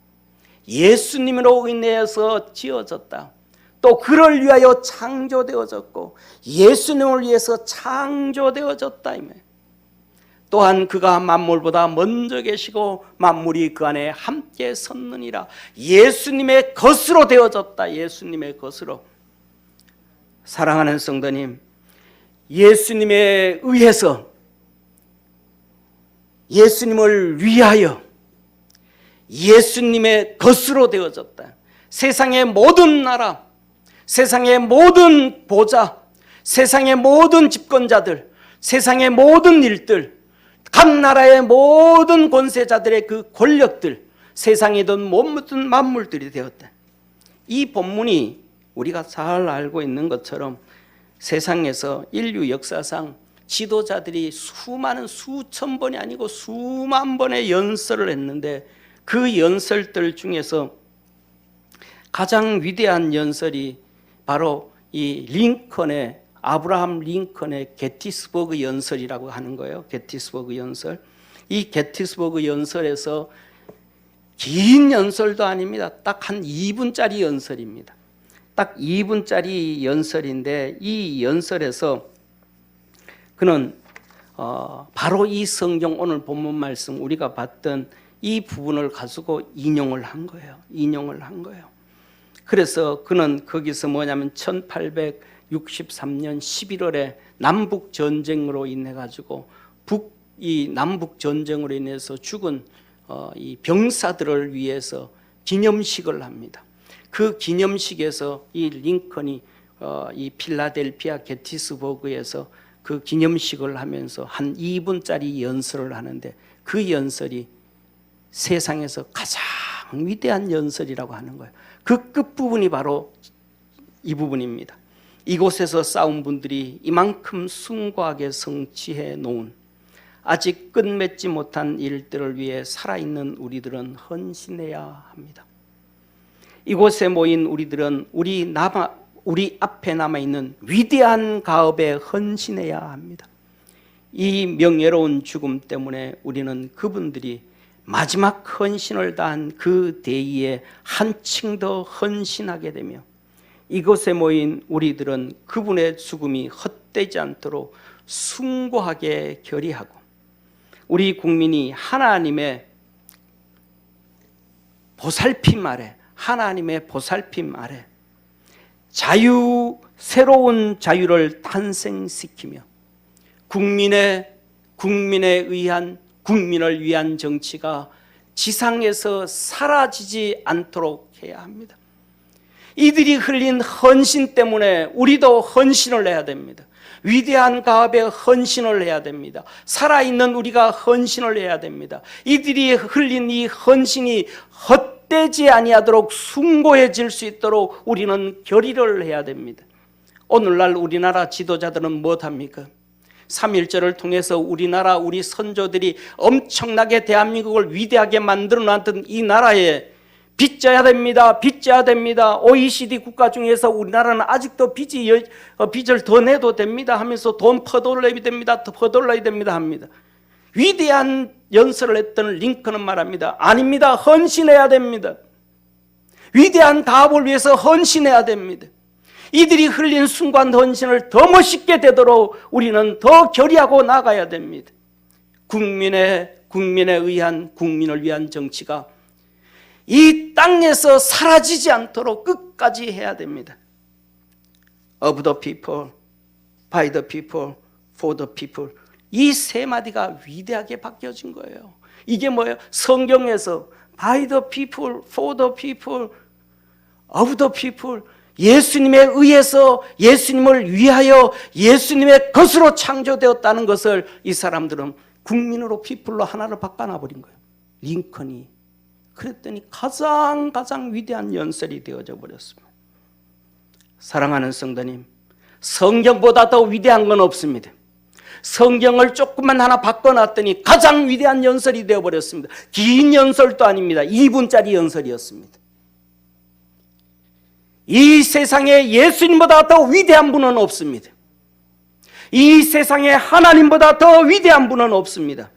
예수님으로 인해서 지어졌다. 또 그를 위하여 창조되어졌고 예수님을 위해서 창조되어졌다 이 말이에요. 또한 그가 만물보다 먼저 계시고 만물이 그 안에 함께 섰느니라. 예수님의 것으로 되어졌다. 예수님의 것으로. 사랑하는 성도님, 예수님에 의해서, 예수님을 위하여 예수님의 것으로 되어졌다. 세상의 모든 나라, 세상의 모든 보좌, 세상의 모든 집권자들, 세상의 모든 일들, 각 나라의 모든 권세자들의 그 권력들, 세상이든 모든 만물들이 되었다. 이 본문이 우리가 잘 알고 있는 것처럼 세상에서 인류 역사상 지도자들이 수많은 수천 번이 아니고 수만 번의 연설을 했는데, 그 연설들 중에서 가장 위대한 연설이 바로 이 링컨의, 아브라함 링컨의 게티스버그 연설이라고 하는 거예요. 게티스버그 연설. 이 게티스버그 연설에서 긴 연설도 아닙니다. 딱 한 2분짜리 연설입니다. 딱 2분짜리 연설인데, 이 연설에서 그는 바로 이 성경 오늘 본문 말씀 우리가 봤던 이 부분을 가지고 인용을 한 거예요. 인용을 한 거예요. 그래서 그는 거기서 뭐냐면 1863년 11월에 남북 전쟁으로 인해 가지고 이 남북 전쟁으로 인해서 죽은 이 병사들을 위해서 기념식을 합니다. 그 기념식에서 이 링컨이 이 필라델피아 게티스버그에서 그 기념식을 하면서 한 2분짜리 연설을 하는데, 그 연설이 세상에서 가장 위대한 연설이라고 하는 거예요. 그 끝부분이 바로 이 부분입니다. 이곳에서 싸운 분들이 이만큼 숭고하게 성취해 놓은 아직 끝맺지 못한 일들을 위해 살아있는 우리들은 헌신해야 합니다. 이곳에 모인 우리들은 우리 앞에 남아있는 위대한 가업에 헌신해야 합니다. 이 명예로운 죽음 때문에 우리는 그분들이 마지막 헌신을 다한 그 대의에 한층 더 헌신하게 되며, 이곳에 모인 우리들은 그분의 죽음이 헛되지 않도록 숭고하게 결의하고, 우리 국민이 하나님의 보살핌 아래, 하나님의 보살핌 아래 새로운 자유를 탄생시키며 국민을 위한 정치가 지상에서 사라지지 않도록 해야 합니다. 이들이 흘린 헌신 때문에 우리도 헌신을 해야 됩니다. 위대한 가업에 헌신을 해야 됩니다. 살아있는 우리가 헌신을 해야 됩니다. 이들이 흘린 이 헌신이 헛되지 아니하도록 숭고해질 수 있도록 우리는 결의를 해야 됩니다. 오늘날 우리나라 지도자들은 무엇합니까? 3.1절을 통해서 우리나라 우리 선조들이 엄청나게 대한민국을 위대하게 만들어 놨던 이 나라에 빚져야 됩니다. 빚져야 됩니다. OECD 국가 중에서 우리나라는 아직도 빚을 더 내도 됩니다 하면서 돈 퍼돌려야 됩니다. 더 퍼돌려야 됩니다 합니다. 위대한 연설을 했던 링컨은 말합니다. 아닙니다. 헌신해야 됩니다. 위대한 가업을 위해서 헌신해야 됩니다. 이들이 흘린 순간 헌신을 더 멋있게 되도록 우리는 더 결의하고 나가야 됩니다. 국민에 의한, 국민을 위한 정치가 이 땅에서 사라지지 않도록 끝까지 해야 됩니다. Of the people, by the people, for the people. 이 세 마디가 위대하게 바뀌어진 거예요. 이게 뭐예요? 성경에서 by the people, for the people, of the people. 예수님에 의해서, 예수님을 위하여, 예수님의 것으로 창조되었다는 것을 이 사람들은 국민으로, 피플로 하나를 바꿔놔버린 거예요. 링컨이. 그랬더니 가장 위대한 연설이 되어져 버렸습니다. 사랑하는 성도님, 성경보다 더 위대한 건 없습니다. 성경을 조금만 하나 바꿔놨더니 가장 위대한 연설이 되어버렸습니다. 긴 연설도 아닙니다. 2분짜리 연설이었습니다. 이 세상에 예수님보다 더 위대한 분은 없습니다. 이 세상에 하나님보다 더 위대한 분은 없습니다.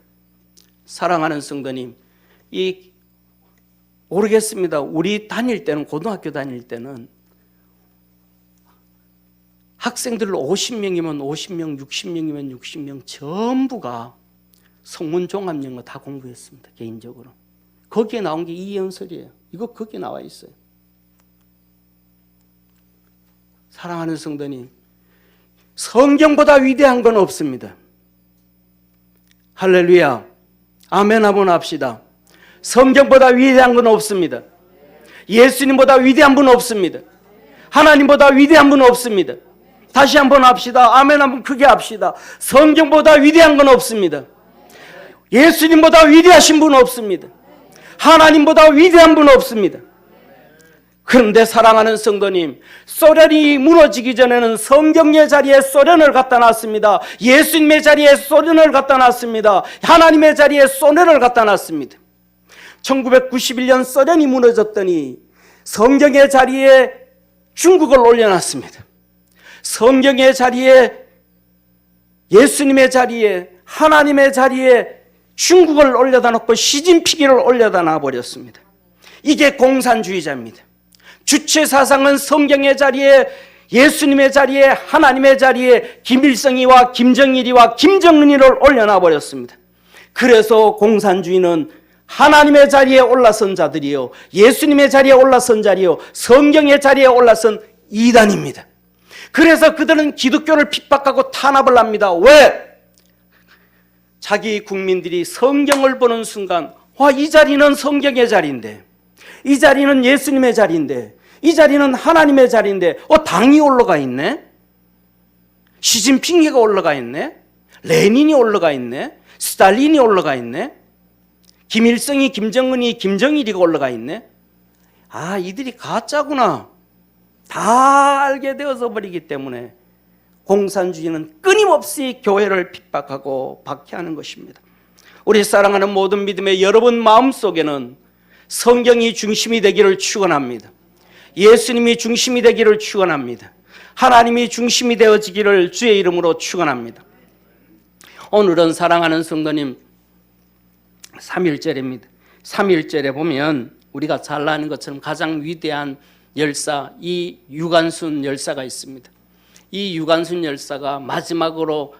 사랑하는 성도님, 모르겠습니다. 우리 다닐 때는, 고등학교 다닐 때는 학생들 50명이면 50명, 60명이면 60명 전부가 성문 종합영어 다 공부했습니다. 개인적으로. 거기에 나온 게 이 연설이에요. 이거 거기에 나와 있어요. 사랑하는 성도님, 성경보다 위대한 건 없습니다. 할렐루야. 아멘 한번 합시다. 성경보다 위대한 건 없습니다. 예수님보다 위대한 분 없습니다. 하나님보다 위대한 분 없습니다. 다시 한번 합시다. 아멘 한번 크게 합시다. 성경보다 위대한 건 없습니다. 예수님보다 위대하신 분 없습니다. 하나님보다 위대한 분 없습니다. 그런데 사랑하는 성도님, 소련이 무너지기 전에는 성경의 자리에 소련을 갖다 놨습니다. 예수님의 자리에 소련을 갖다 놨습니다. 하나님의 자리에 소련을 갖다 놨습니다. 1991년 소련이 무너졌더니 성경의 자리에 중국을 올려놨습니다. 성경의 자리에, 예수님의 자리에, 하나님의 자리에 중국을 올려다 놓고 시진핑을 올려다 놔버렸습니다. 이게 공산주의자입니다. 주체 사상은 성경의 자리에, 예수님의 자리에, 하나님의 자리에 김일성이와 김정일이와 김정은이를 올려놔 버렸습니다. 그래서 공산주의는 하나님의 자리에 올라선 자들이요, 예수님의 자리에 올라선 자리요, 성경의 자리에 올라선 이단입니다. 그래서 그들은 기독교를 핍박하고 탄압을 합니다. 왜? 자기 국민들이 성경을 보는 순간, 와, 이 자리는 성경의 자리인데, 이 자리는 예수님의 자리인데, 이 자리는 하나님의 자리인데, 당이 올라가 있네? 시진핑이가 올라가 있네? 레닌이 올라가 있네? 스탈린이 올라가 있네? 김일성이, 김정은이, 김정일이가 올라가 있네? 아, 이들이 가짜구나. 다 알게 되어서 버리기 때문에 공산주의는 끊임없이 교회를 핍박하고 박해하는 것입니다. 우리 사랑하는 모든 믿음의 여러분 마음속에는 성경이 중심이 되기를 축원합니다. 예수님이 중심이 되기를 축원합니다. 하나님이 중심이 되어지기를 주의 이름으로 축원합니다. 오늘은 사랑하는 성도님 3.1절입니다. 3.1절에 보면 우리가 잘 아는 것처럼 가장 위대한 열사, 이 유관순 열사가 있습니다. 이 유관순 열사가 마지막으로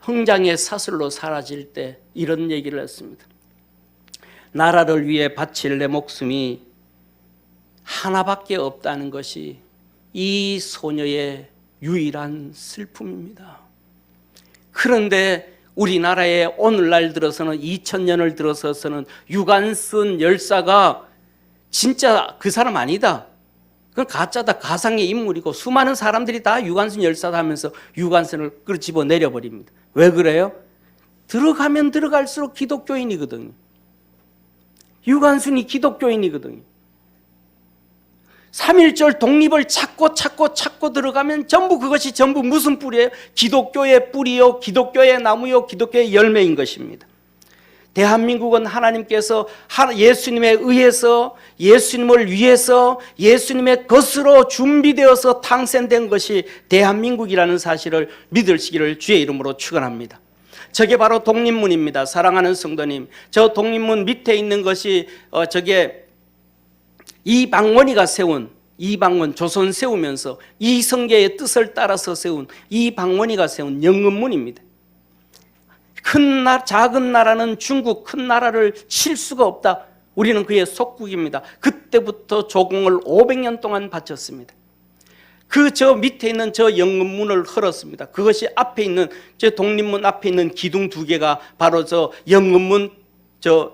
형장의 사슬로 사라질 때 이런 얘기를 했습니다. 나라를 위해 바칠 내 목숨이 하나밖에 없다는 것이 이 소녀의 유일한 슬픔입니다. 그런데 우리나라에 오늘날 들어서는 2000년을 들어서서는 유관순 열사가 진짜 그 사람 아니다, 그건 가짜다, 가상의 인물이고 수많은 사람들이 다 유관순 열사다 하면서 유관순을 끌집어 내려버립니다. 왜 그래요? 들어가면 들어갈수록 기독교인이거든요. 유관순이 기독교인이거든요. 3.1절 독립을 찾고 들어가면 전부 그것이 전부 무슨 뿌리예요? 기독교의 뿌리요, 기독교의 나무요, 기독교의 열매인 것입니다. 대한민국은 하나님께서 예수님에 의해서, 예수님을 위해서, 예수님의 것으로 준비되어서 탄생된 것이 대한민국이라는 사실을 믿으시기를 주의 이름으로 축원합니다. 저게 바로 독립문입니다. 사랑하는 성도님, 저 독립문 밑에 있는 것이 저게 이방원이가 세운, 이방원 조선 세우면서 이성계의 뜻을 따라서 세운 이방원이가 세운 영은문입니다. 작은 나라는 중국 큰 나라를 칠 수가 없다. 우리는 그의 속국입니다. 그때부터 조공을 500년 동안 바쳤습니다. 저 밑에 있는 저 영은문을 헐었습니다. 그것이 앞에 있는 저 독립문 앞에 있는 기둥 2개가 바로 저 영은문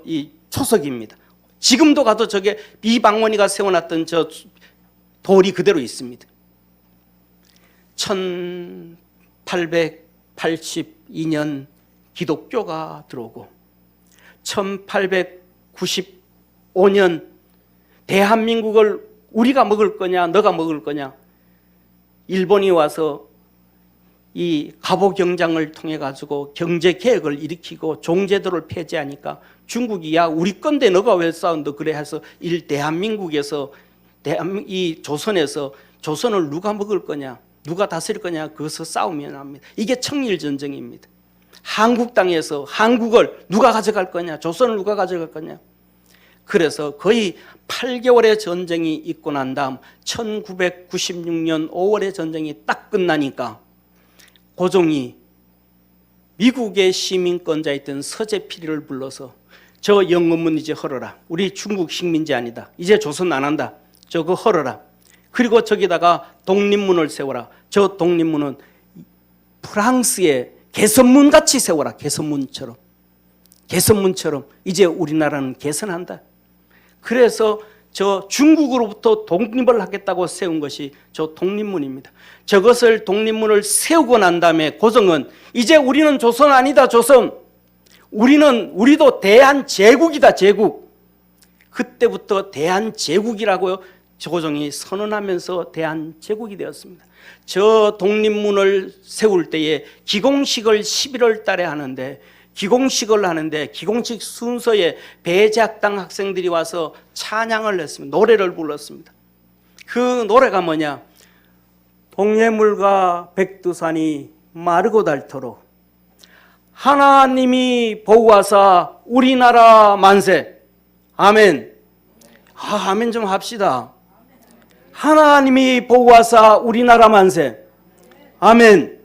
이 초석입니다. 지금도 가도 저게 이방원이가 세워놨던 저 돌이 그대로 있습니다. 1882년 기독교가 들어오고 1895년 대한민국을 우리가 먹을 거냐 너가 먹을 거냐, 일본이 와서 이 갑오경장을 통해 가지고 경제 개혁을 일으키고 종제도를 폐지하니까 중국이 야 우리 건데 너가 왜 싸운다 그래 해서 대한민국에서 이 조선에서 조선을 누가 먹을 거냐 누가 다스릴 거냐 그것을 싸우면 합니다. 이게 청일전쟁입니다. 한국 땅에서 한국을 누가 가져갈 거냐, 조선을 누가 가져갈 거냐. 그래서 거의 8개월의 전쟁이 있고 난 다음 1996년 5월의 전쟁이 딱 끝나니까 고종이 미국의 시민권자였던 서재필이를 불러서 저 영은문 이제 헐어라. 우리 중국 식민지 아니다. 이제 조선 안 한다. 저거 헐어라. 그리고 저기다가 독립문을 세워라. 저 독립문은 프랑스의 개선문 같이 세워라. 개선문처럼 이제 우리나라는 개선한다. 그래서 저 중국으로부터 독립을 하겠다고 세운 것이 저 독립문입니다. 저것을 독립문을 세우고 난 다음에 고종은 이제 우리는 조선 아니다. 조선. 우리도 대한제국이다. 제국. 그때부터 대한제국이라고요. 고종이 선언하면서 대한제국이 되었습니다. 저 독립문을 세울 때에 기공식을 11월 달에 하는데 기공식 순서에 배제학당 학생들이 와서 찬양을 했습니다. 노래를 불렀습니다. 그 노래가 뭐냐? 동해물과 백두산이 마르고 닳도록 하나님이 보호하사 우리나라 만세. 아멘. 아멘 좀 합시다. 하나님이 보호하사 우리나라 만세. 아멘.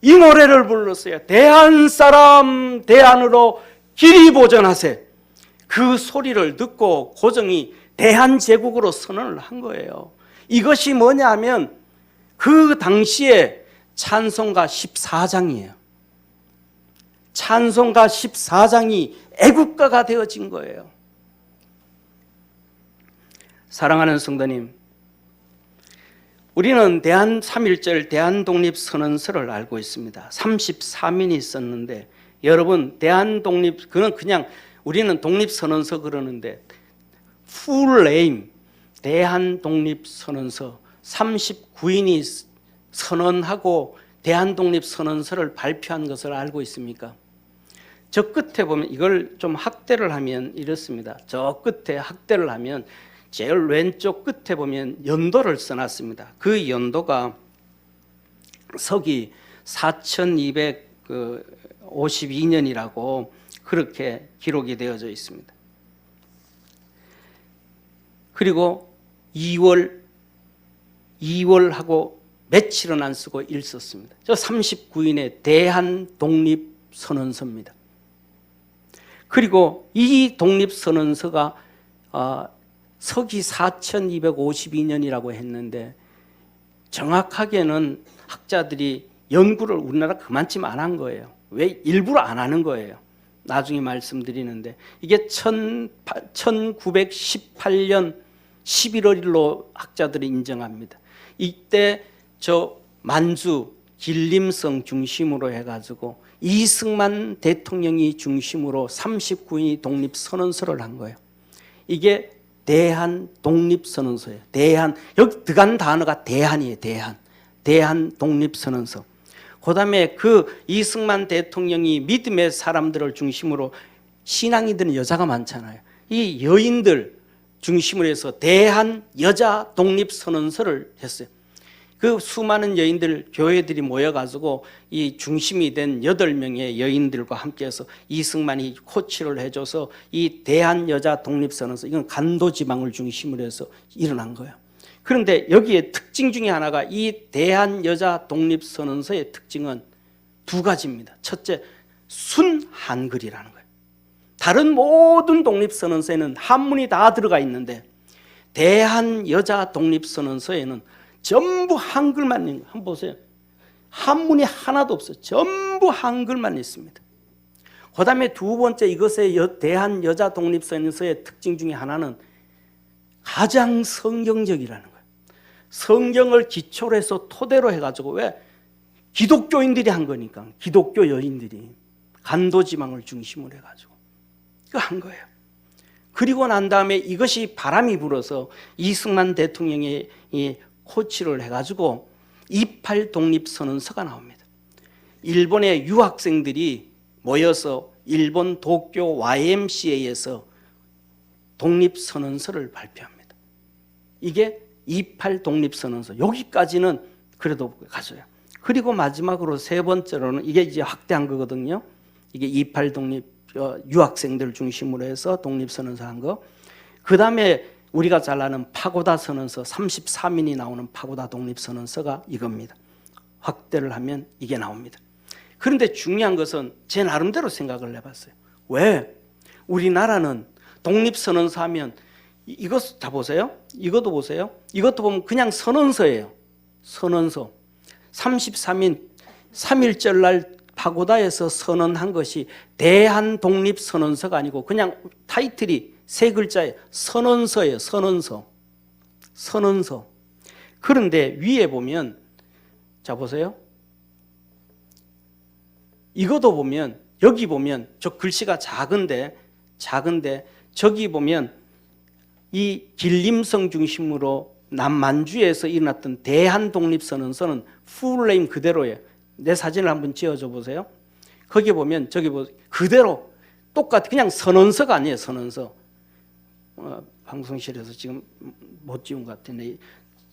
이 노래를 불렀어요. 대한 사람 대한으로 길이 보전하세. 그 소리를 듣고 고종이 대한제국으로 선언을 한 거예요. 이것이 뭐냐면 그 당시에 찬송가 14장이에요. 찬송가 14장이 애국가가 되어진 거예요. 사랑하는 성도님, 우리는 대한 3.1절 대한독립선언서를 알고 있습니다. 33인이 썼는데 여러분 대한독립 그냥 우리는 독립선언서 그러는데 full name 대한독립선언서 39인이 선언하고 대한독립선언서를 발표한 것을 알고 있습니까? 저 끝에 보면 이걸 좀 확대를 하면 이렇습니다. 저 끝에 확대를 하면 제일 왼쪽 끝에 보면 연도를 써놨습니다. 그 연도가 서기 4252년이라고 그렇게 기록이 되어져 있습니다. 그리고 2월하고 며칠은 안 쓰고 1 썼습니다. 저 39인의 대한독립선언서입니다. 그리고 이 독립선언서가 서기 4252년이라고 했는데 정확하게는 학자들이 연구를 우리나라 그만큼 안 한 거예요. 왜? 일부러 안 하는 거예요. 나중에 말씀드리는데 이게 1918년 11월 1일로 학자들이 인정합니다. 이때 저 만주 길림성 중심으로 해가지고 이승만 대통령이 중심으로 39인이 독립선언서를 한 거예요. 이게 대한독립선언서예요. 여기 들어간 단어가 대한이에요. 대한독립선언서. 그 다음에 그 이승만 대통령이 믿음의 사람들을 중심으로 신앙이 드는 여자가 많잖아요. 이 여인들 중심으로 해서 대한여자독립선언서를 했어요. 그 수많은 여인들, 교회들이 모여가지고 이 중심이 된 8명의 여인들과 함께해서 이승만이 코치를 해줘서 이 대한여자 독립선언서, 이건 간도지방을 중심으로 해서 일어난 거예요. 그런데 여기에 특징 중에 하나가, 이 대한여자 독립선언서의 특징은 2가지입니다. 첫째, 순한글이라는 거예요. 다른 모든 독립선언서에는 한문이 다 들어가 있는데 대한여자 독립선언서에는 전부 한글만 있는 거예요. 한번 보세요. 한문이 하나도 없어요. 전부 한글만 있습니다. 그 다음에 2번째, 이것의 대한여자 독립선언서의 특징 중에 하나는 가장 성경적이라는 거예요. 성경을 기초로 해서 토대로 해가지고, 왜? 기독교인들이 한 거니까, 기독교 여인들이 간도지망을 중심으로 해가지고 이거 한 거예요. 그리고 난 다음에 이것이 바람이 불어서 이승만 대통령이 코치를 해가지고 28 독립선언서가 나옵니다. 일본의 유학생들이 모여서 일본 도쿄 YMCA에서 독립선언서를 발표합니다. 이게 28 독립선언서. 여기까지는 그래도 가져요. 그리고 마지막으로 3번째로는 이게 이제 확대한 거거든요. 이게 28 독립 유학생들 중심으로 해서 독립선언서 한 거. 그 다음에 우리가 잘 아는 파고다 선언서, 33인이 나오는 파고다 독립선언서가 이겁니다. 확대를 하면 이게 나옵니다. 그런데 중요한 것은 제 나름대로 생각을 해봤어요. 왜? 우리나라는 독립선언서 하면 이것 다 보세요. 이것도 보세요. 이것도 보면 그냥 선언서예요. 선언서. 33인 3.1절 날 파고다에서 선언한 것이 대한독립선언서가 아니고 그냥 타이틀이 3글자예요. 선언서예요. 선언서. 선언서. 그런데 위에 보면, 자 보세요. 이것도 보면, 여기 보면 저 글씨가 작은데 저기 보면 이 길림성 중심으로 남만주에서 일어났던 대한독립선언서는 풀네임 그대로예요. 내 사진을 한번 지어줘 보세요. 거기 보면 저기 그대로 똑같아. 그냥 선언서가 아니에요. 선언서. 방송실에서 지금 못 지운 것 같은데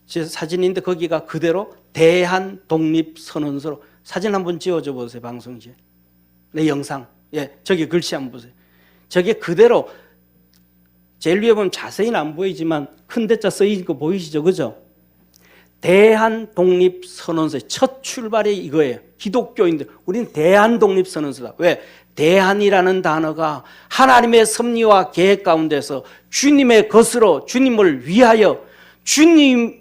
제 사진인데 거기가 그대로 대한독립선언서로 사진 한번 지어줘 보세요. 방송실. 내 영상. 예, 저기 글씨 한번 보세요. 저게 그대로 제일 위에 보면 자세히는 안 보이지만 큰 대자 써있는 거 보이시죠? 그죠? 대한독립선언서의 첫 출발이 이거예요. 기독교인들, 우리는 대한독립선언서다. 왜? 대한이라는 단어가 하나님의 섭리와 계획 가운데서 주님의 것으로 주님을 위하여 주님에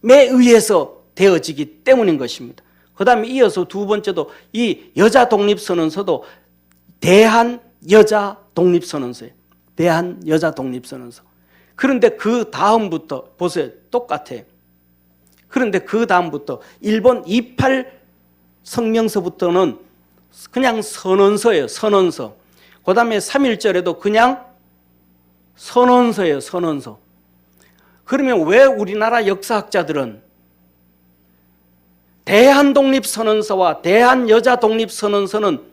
의해서 되어지기 때문인 것입니다. 그 다음에 이어서 2번째도 이 여자 독립선언서도 대한여자 독립선언서예요. 대한여자 독립선언서. 그런데 그 다음부터 보세요. 똑같아요. 그런데 그 다음부터 일본 28 성명서부터는 그냥 선언서예요. 선언서. 그 다음에 3.1절에도 그냥 선언서예요. 선언서. 그러면 왜 우리나라 역사학자들은 대한독립선언서와 대한여자독립선언서는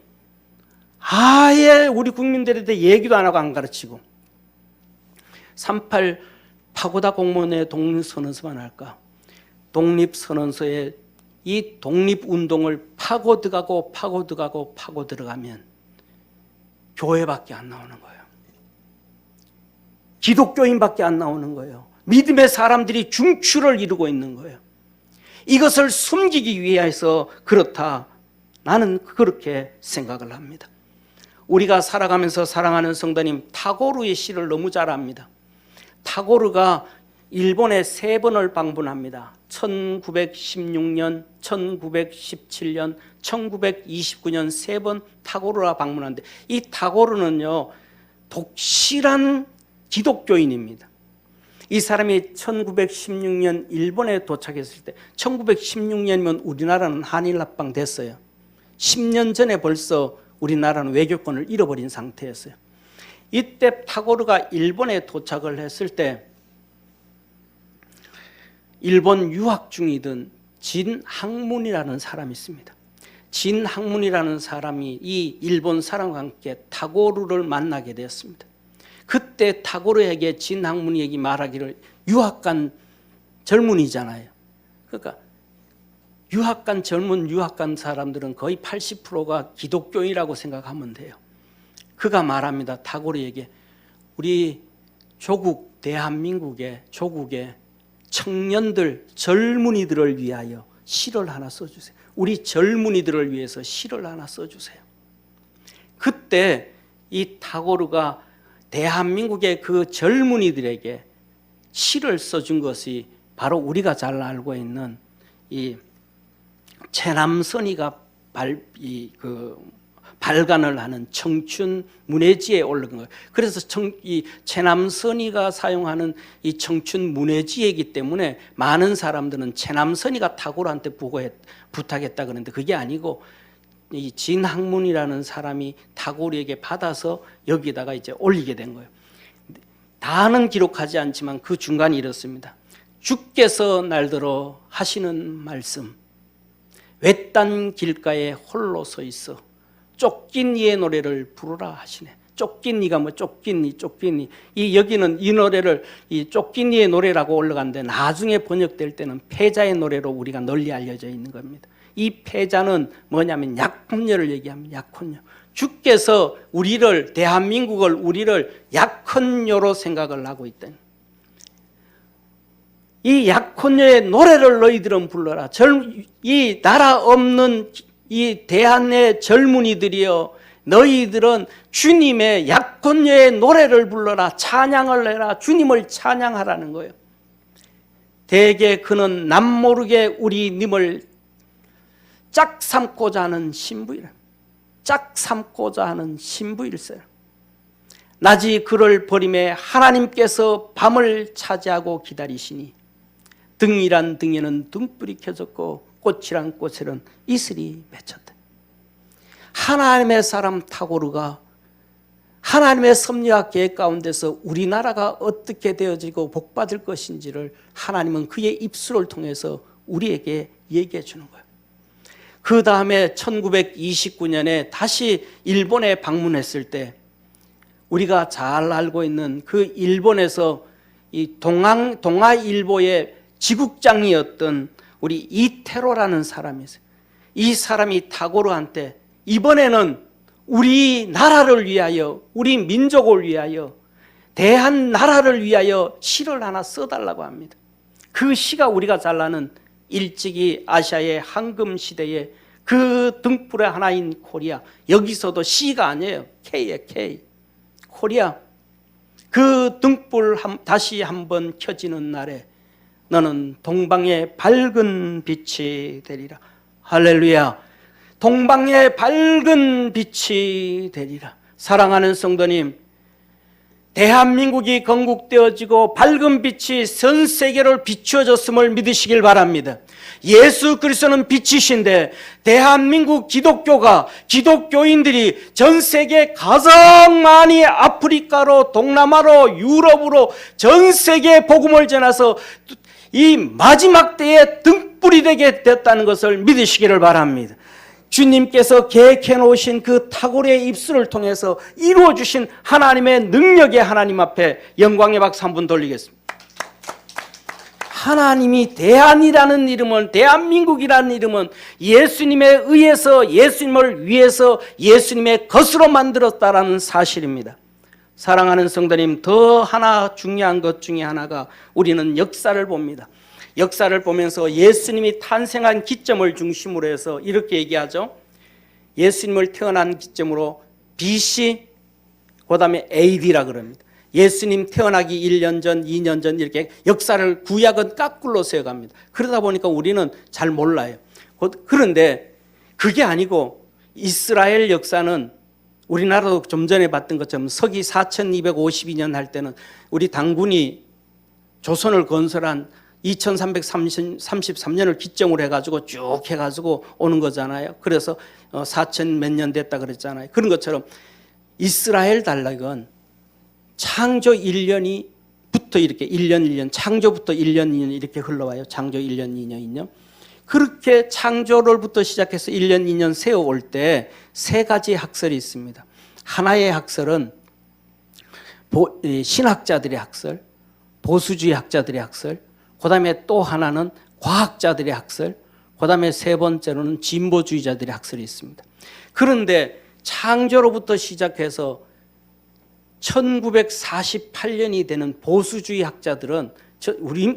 아예 우리 국민들에 대해 얘기도 안 하고 안 가르치고 38 파고다 공무원의 독립선언서만 할까? 독립선언서에 이 독립운동을 파고 들어가면 교회밖에 안 나오는 거예요. 기독교인밖에 안 나오는 거예요. 믿음의 사람들이 중추를 이루고 있는 거예요. 이것을 숨기기 위해서 그렇다. 나는 그렇게 생각을 합니다. 우리가 살아가면서 사랑하는 성도님, 타고르의 시를 너무 잘 압니다. 타고르가 일본에 3번을 방문합니다. 1916년, 1917년, 1929년 3번 타고르가 방문하는데 이 타고르는요 독실한 기독교인입니다. 이 사람이 1916년 일본에 도착했을 때 1916년이면 우리나라는 한일합방 됐어요. 10년 전에 벌써 우리나라는 외교권을 잃어버린 상태였어요. 이때 타고르가 일본에 도착을 했을 때 일본 유학 중이던 진학문이라는 사람이 있습니다. 진학문이라는 사람이 이 일본 사람과 함께 타고르를 만나게 되었습니다. 그때 타고르에게 진학문이 말하기를 유학 간 젊은이잖아요. 그러니까 젊은 유학 간 사람들은 거의 80%가 기독교인이라고 생각하면 돼요. 그가 말합니다. 타고르에게 우리 조국 대한민국의 조국의 청년들 젊은이들을 위하여 시를 하나 써주세요. 우리 젊은이들을 위해서 시를 하나 써주세요. 그때 이 타고르가 대한민국의 그 젊은이들에게 시를 써준 것이 바로 우리가 잘 알고 있는 이 채남선이가 발간을 하는 청춘 문해지에 올른 거예요. 그래서 이 채남선이가 사용하는 이 청춘 문해지이기 때문에 많은 사람들은 채남선이가 타고르한테 부탁했다 그러는데 그게 아니고 이 진학문이라는 사람이 타고르에게 받아서 여기다가 이제 올리게 된 거예요. 다는 기록하지 않지만 그 중간이 이렇습니다. 주께서 날들어 하시는 말씀, 외딴 길가에 홀로 서 있어 쫓긴 이의 노래를 부르라 하시네. 쫓긴 이가 뭐 쫓긴 이 이 여기는 이 노래를 이 쫓긴 이의 노래라고 올라가는데 나중에 번역될 때는 패자의 노래로 우리가 널리 알려져 있는 겁니다. 이 패자는 뭐냐면 약혼녀를 얘기합니다. 약혼녀. 주께서 우리를 대한민국을 우리를 약혼녀로 생각을 하고 있다. 이 약혼녀의 노래를 너희들은 불러라. 이 나라 없는 이 대한의 젊은이들이여 너희들은 주님의 약혼녀의 노래를 불러라. 찬양을 해라. 주님을 찬양하라는 거예요. 대개 그는 남모르게 우리님을 짝 삼고자 하는 신부이라. 짝 삼고자 하는 신부일세. 낮이 그를 버림에 하나님께서 밤을 차지하고 기다리시니 등이란 등에는 등불이 켜졌고 꽃이란 꽃에는 이슬이 맺혔다. 하나님의 사람 타고르가 하나님의 섭리와 계획 가운데서 우리나라가 어떻게 되어지고 복받을 것인지를 하나님은 그의 입술을 통해서 우리에게 얘기해 주는 거예요. 그 다음에 1929년에 다시 일본에 방문했을 때 우리가 잘 알고 있는 그 일본에서 이 동아일보의 지국장이었던 우리 이태로라는 사람이 있어요. 이 사람이 타고르한테 이번에는 우리 나라를 위하여 우리 민족을 위하여 대한나라를 위하여 시를 하나 써달라고 합니다. 그 시가 우리가 잘 아는 일찍이 아시아의 황금시대의 그 등불의 하나인 코리아. 여기서도 시가 아니에요. K예요. K. 코리아. 그 등불 다시 한번 켜지는 날에 너는 동방의 밝은 빛이 되리라. 할렐루야. 동방의 밝은 빛이 되리라. 사랑하는 성도님, 대한민국이 건국되어지고 밝은 빛이 전 세계를 비추어졌음을 믿으시길 바랍니다. 예수 그리스도는 빛이신데 대한민국 기독교인들이 전 세계 가장 많이 아프리카로 동남아로 유럽으로 전 세계에 복음을 전해서 이 마지막 때에 등불이 되게 됐다는 것을 믿으시기를 바랍니다. 주님께서 계획해 놓으신 그 탁월의 입술을 통해서 이루어 주신 하나님의 능력의 하나님 앞에 영광의 박수 한번 돌리겠습니다. 하나님이 대한이라는 이름은, 대한민국이라는 이름은 예수님에 의해서, 예수님을 위해서 예수님의 것으로 만들었다라는 사실입니다. 사랑하는 성도님, 더 하나 중요한 것 중에 하나가 우리는 역사를 봅니다. 역사를 보면서 예수님이 탄생한 기점을 중심으로 해서 이렇게 얘기하죠. 예수님을 태어난 기점으로 BC, 그 다음에 AD라 그럽니다. 예수님 태어나기 1년 전, 2년 전 이렇게 역사를 구약은 까꿀로 세어갑니다. 그러다 보니까 우리는 잘 몰라요. 그런데 그게 아니고 이스라엘 역사는 우리나라도 좀 전에 봤던 것처럼 서기 4252년 할 때는 우리 당군이 조선을 건설한 2333년을 기점으로 해가지고 쭉 해가지고 오는 거잖아요. 그래서 4000 몇 년 됐다 그랬잖아요. 그런 것처럼 이스라엘 달락은 창조 1년부터 이렇게 1년 창조부터 1년 2년 이렇게 흘러와요. 창조 1년 2년 2년. 그렇게 창조를부터 시작해서 1년 2년 세워올 때 세 가지 학설이 있습니다. 하나의 학설은 신학자들의 학설, 보수주의 학자들의 학설, 그 다음에 또 하나는 과학자들의 학설, 그 다음에 세 번째로는 진보주의자들의 학설이 있습니다. 그런데 창조로부터 시작해서 1948년이 되는 보수주의 학자들은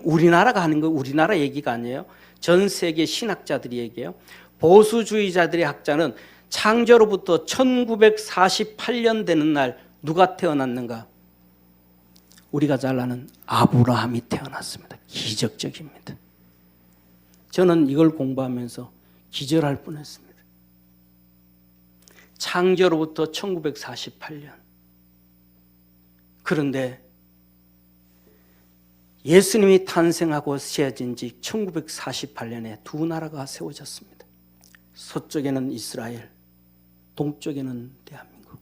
우리나라가 하는 거 우리나라 얘기가 아니에요. 전 세계 신학자들이 얘기해요. 보수주의자들의 학자는 창조로부터 1948년 되는 날 누가 태어났는가? 우리가 잘 아는 아브라함이 태어났습니다. 기적적입니다. 저는 이걸 공부하면서 기절할 뻔했습니다. 창조로부터 1948년. 그런데 예수님이 탄생하고 세워진 지 1948년에 두 나라가 세워졌습니다. 서쪽에는 이스라엘, 동쪽에는 대한민국.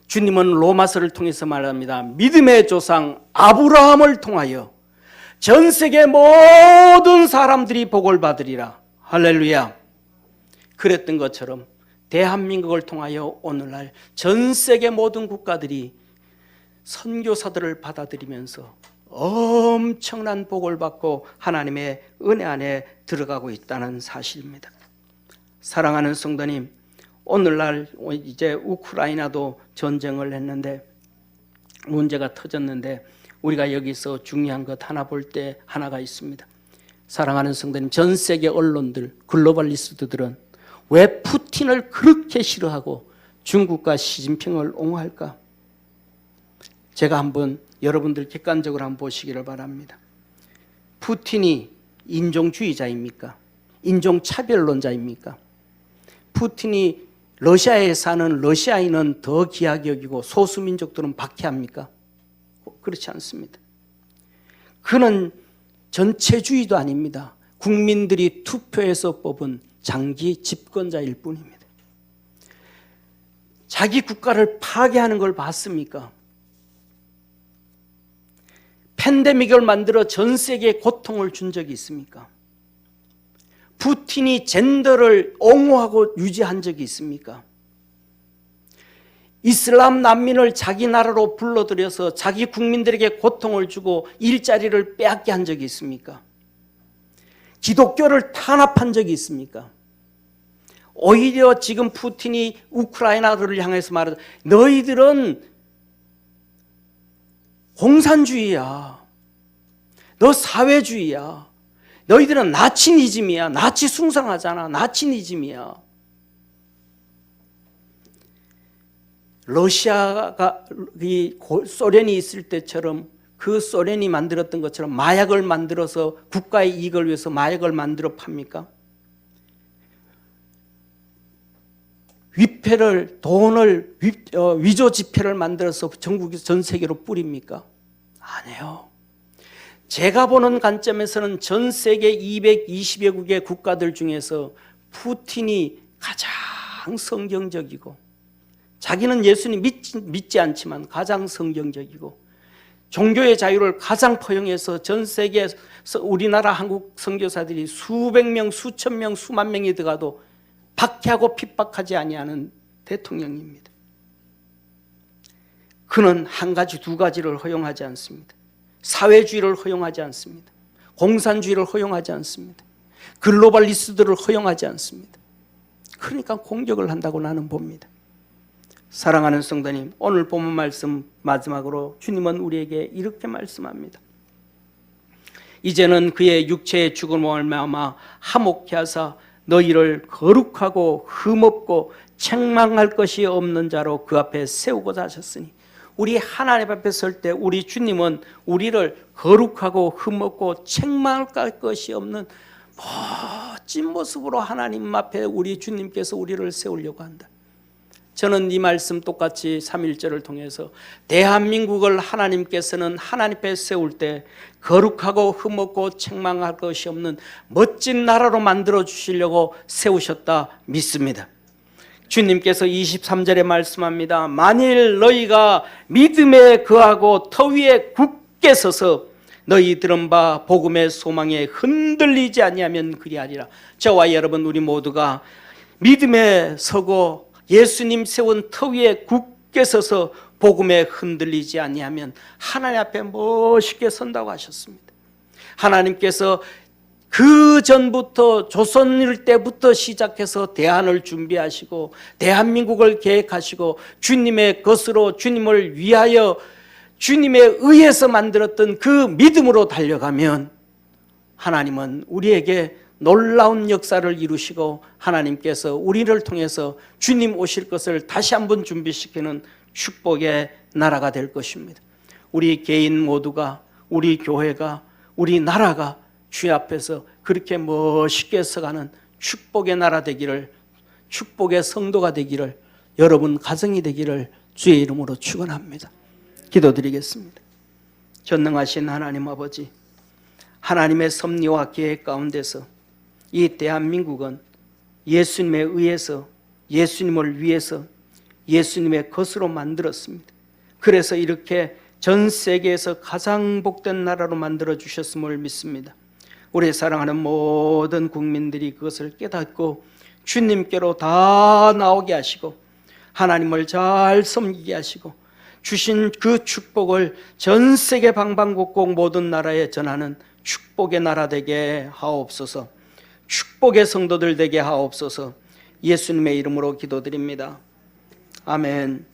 주님은 로마서를 통해서 말합니다. 믿음의 조상 아브라함을 통하여 전 세계 모든 사람들이 복을 받으리라. 할렐루야. 그랬던 것처럼 대한민국을 통하여 오늘날 전 세계 모든 국가들이 선교사들을 받아들이면서 엄청난 복을 받고 하나님의 은혜 안에 들어가고 있다는 사실입니다. 사랑하는 성도님, 오늘날 이제 우크라이나도 전쟁을 했는데 문제가 터졌는데 우리가 여기서 중요한 것 하나 볼 때 하나가 있습니다. 사랑하는 성도님, 전 세계 언론들, 글로벌리스트들은 왜 푸틴을 그렇게 싫어하고 중국과 시진핑을 옹호할까? 제가 한번 여러분들 객관적으로 한번 보시기를 바랍니다. 푸틴이 인종주의자입니까? 인종차별론자입니까? 푸틴이 러시아에 사는 러시아인은 더 귀하게 여기고 소수민족들은 박해합니까? 그렇지 않습니다. 그는 전체주의도 아닙니다. 국민들이 투표해서 뽑은 장기 집권자일 뿐입니다. 자기 국가를 파괴하는 걸 봤습니까? 팬데믹을 만들어 전 세계에 고통을 준 적이 있습니까? 푸틴이 젠더를 옹호하고 유지한 적이 있습니까? 이슬람 난민을 자기 나라로 불러들여서 자기 국민들에게 고통을 주고 일자리를 빼앗게 한 적이 있습니까? 기독교를 탄압한 적이 있습니까? 오히려 지금 푸틴이 우크라이나를 향해서 말하죠. 너희들은 공산주의야. 너 사회주의야. 너희들은 나치니즘이야. 나치 숭상하잖아. 나치니즘이야. 러시아가 소련이 있을 때처럼 그 소련이 만들었던 것처럼 마약을 만들어서 국가의 이익을 위해서 마약을 만들어 팝니까? 위패를 돈을 위조 지폐를 만들어서 전국 전 세계로 뿌립니까? 아니에요. 제가 보는 관점에서는 전 세계 220여 국의 국가들 중에서 푸틴이 가장 성경적이고 자기는 예수님 믿지 않지만 가장 성경적이고 종교의 자유를 가장 포용해서 전 세계에서 우리나라 한국 선교사들이 수백 명, 수천 명, 수만 명이 들어가도 박해하고 핍박하지 아니하는 대통령입니다. 그는 한 가지, 두 가지를 허용하지 않습니다. 사회주의를 허용하지 않습니다. 공산주의를 허용하지 않습니다. 글로벌리스트들을 허용하지 않습니다. 그러니까 공격을 한다고 나는 봅니다. 사랑하는 성도님, 오늘 본문 말씀 마지막으로 주님은 우리에게 이렇게 말씀합니다. 이제는 그의 육체의 죽음을 말미암아 화목케 하사 너희를 거룩하고 흠없고 책망할 것이 없는 자로 그 앞에 세우고자 하셨으니, 우리 하나님 앞에 설 때 우리 주님은 우리를 거룩하고 흠없고 책망할 것이 없는 멋진 모습으로 하나님 앞에 우리 주님께서 우리를 세우려고 한다. 저는 이 말씀 똑같이 3.1절을 통해서 대한민국을 하나님께서는 하나님 앞에 세울 때 거룩하고 흠없고 책망할 것이 없는 멋진 나라로 만들어 주시려고 세우셨다 믿습니다. 주님께서 23절에 말씀합니다. 만일 너희가 믿음에 거하고 터 위에 굳게 서서 너희 들은 바 복음의 소망에 흔들리지 아니하면 그리하리라. 저와 여러분 우리 모두가 믿음에 서고 예수님 세운 터 위에 굳게 서서 복음에 흔들리지 아니하면 하나님 앞에 멋있게 선다고 하셨습니다. 하나님께서 그 전부터 조선일 때부터 시작해서 대안을 준비하시고 대한민국을 계획하시고 주님의 것으로 주님을 위하여 주님에 의해서 만들었던 그 믿음으로 달려가면 하나님은 우리에게 놀라운 역사를 이루시고 하나님께서 우리를 통해서 주님 오실 것을 다시 한번 준비시키는 축복의 나라가 될 것입니다. 우리 개인 모두가, 우리 교회가, 우리 나라가 주의 앞에서 그렇게 멋있게 서가는 축복의 나라 되기를, 축복의 성도가 되기를, 여러분 가정이 되기를 주의 이름으로 축원합니다. 기도드리겠습니다. 전능하신 하나님 아버지, 하나님의 섭리와 계획 가운데서 이 대한민국은 예수님에 의해서, 예수님을 위해서, 예수님의 것으로 만들었습니다. 그래서 이렇게 전 세계에서 가장 복된 나라로 만들어 주셨음을 믿습니다. 우리 사랑하는 모든 국민들이 그것을 깨닫고 주님께로 다 나오게 하시고 하나님을 잘 섬기게 하시고 주신 그 축복을 전 세계 방방곡곡 모든 나라에 전하는 축복의 나라 되게 하옵소서. 축복의 성도들 되게 하옵소서. 예수님의 이름으로 기도드립니다. 아멘.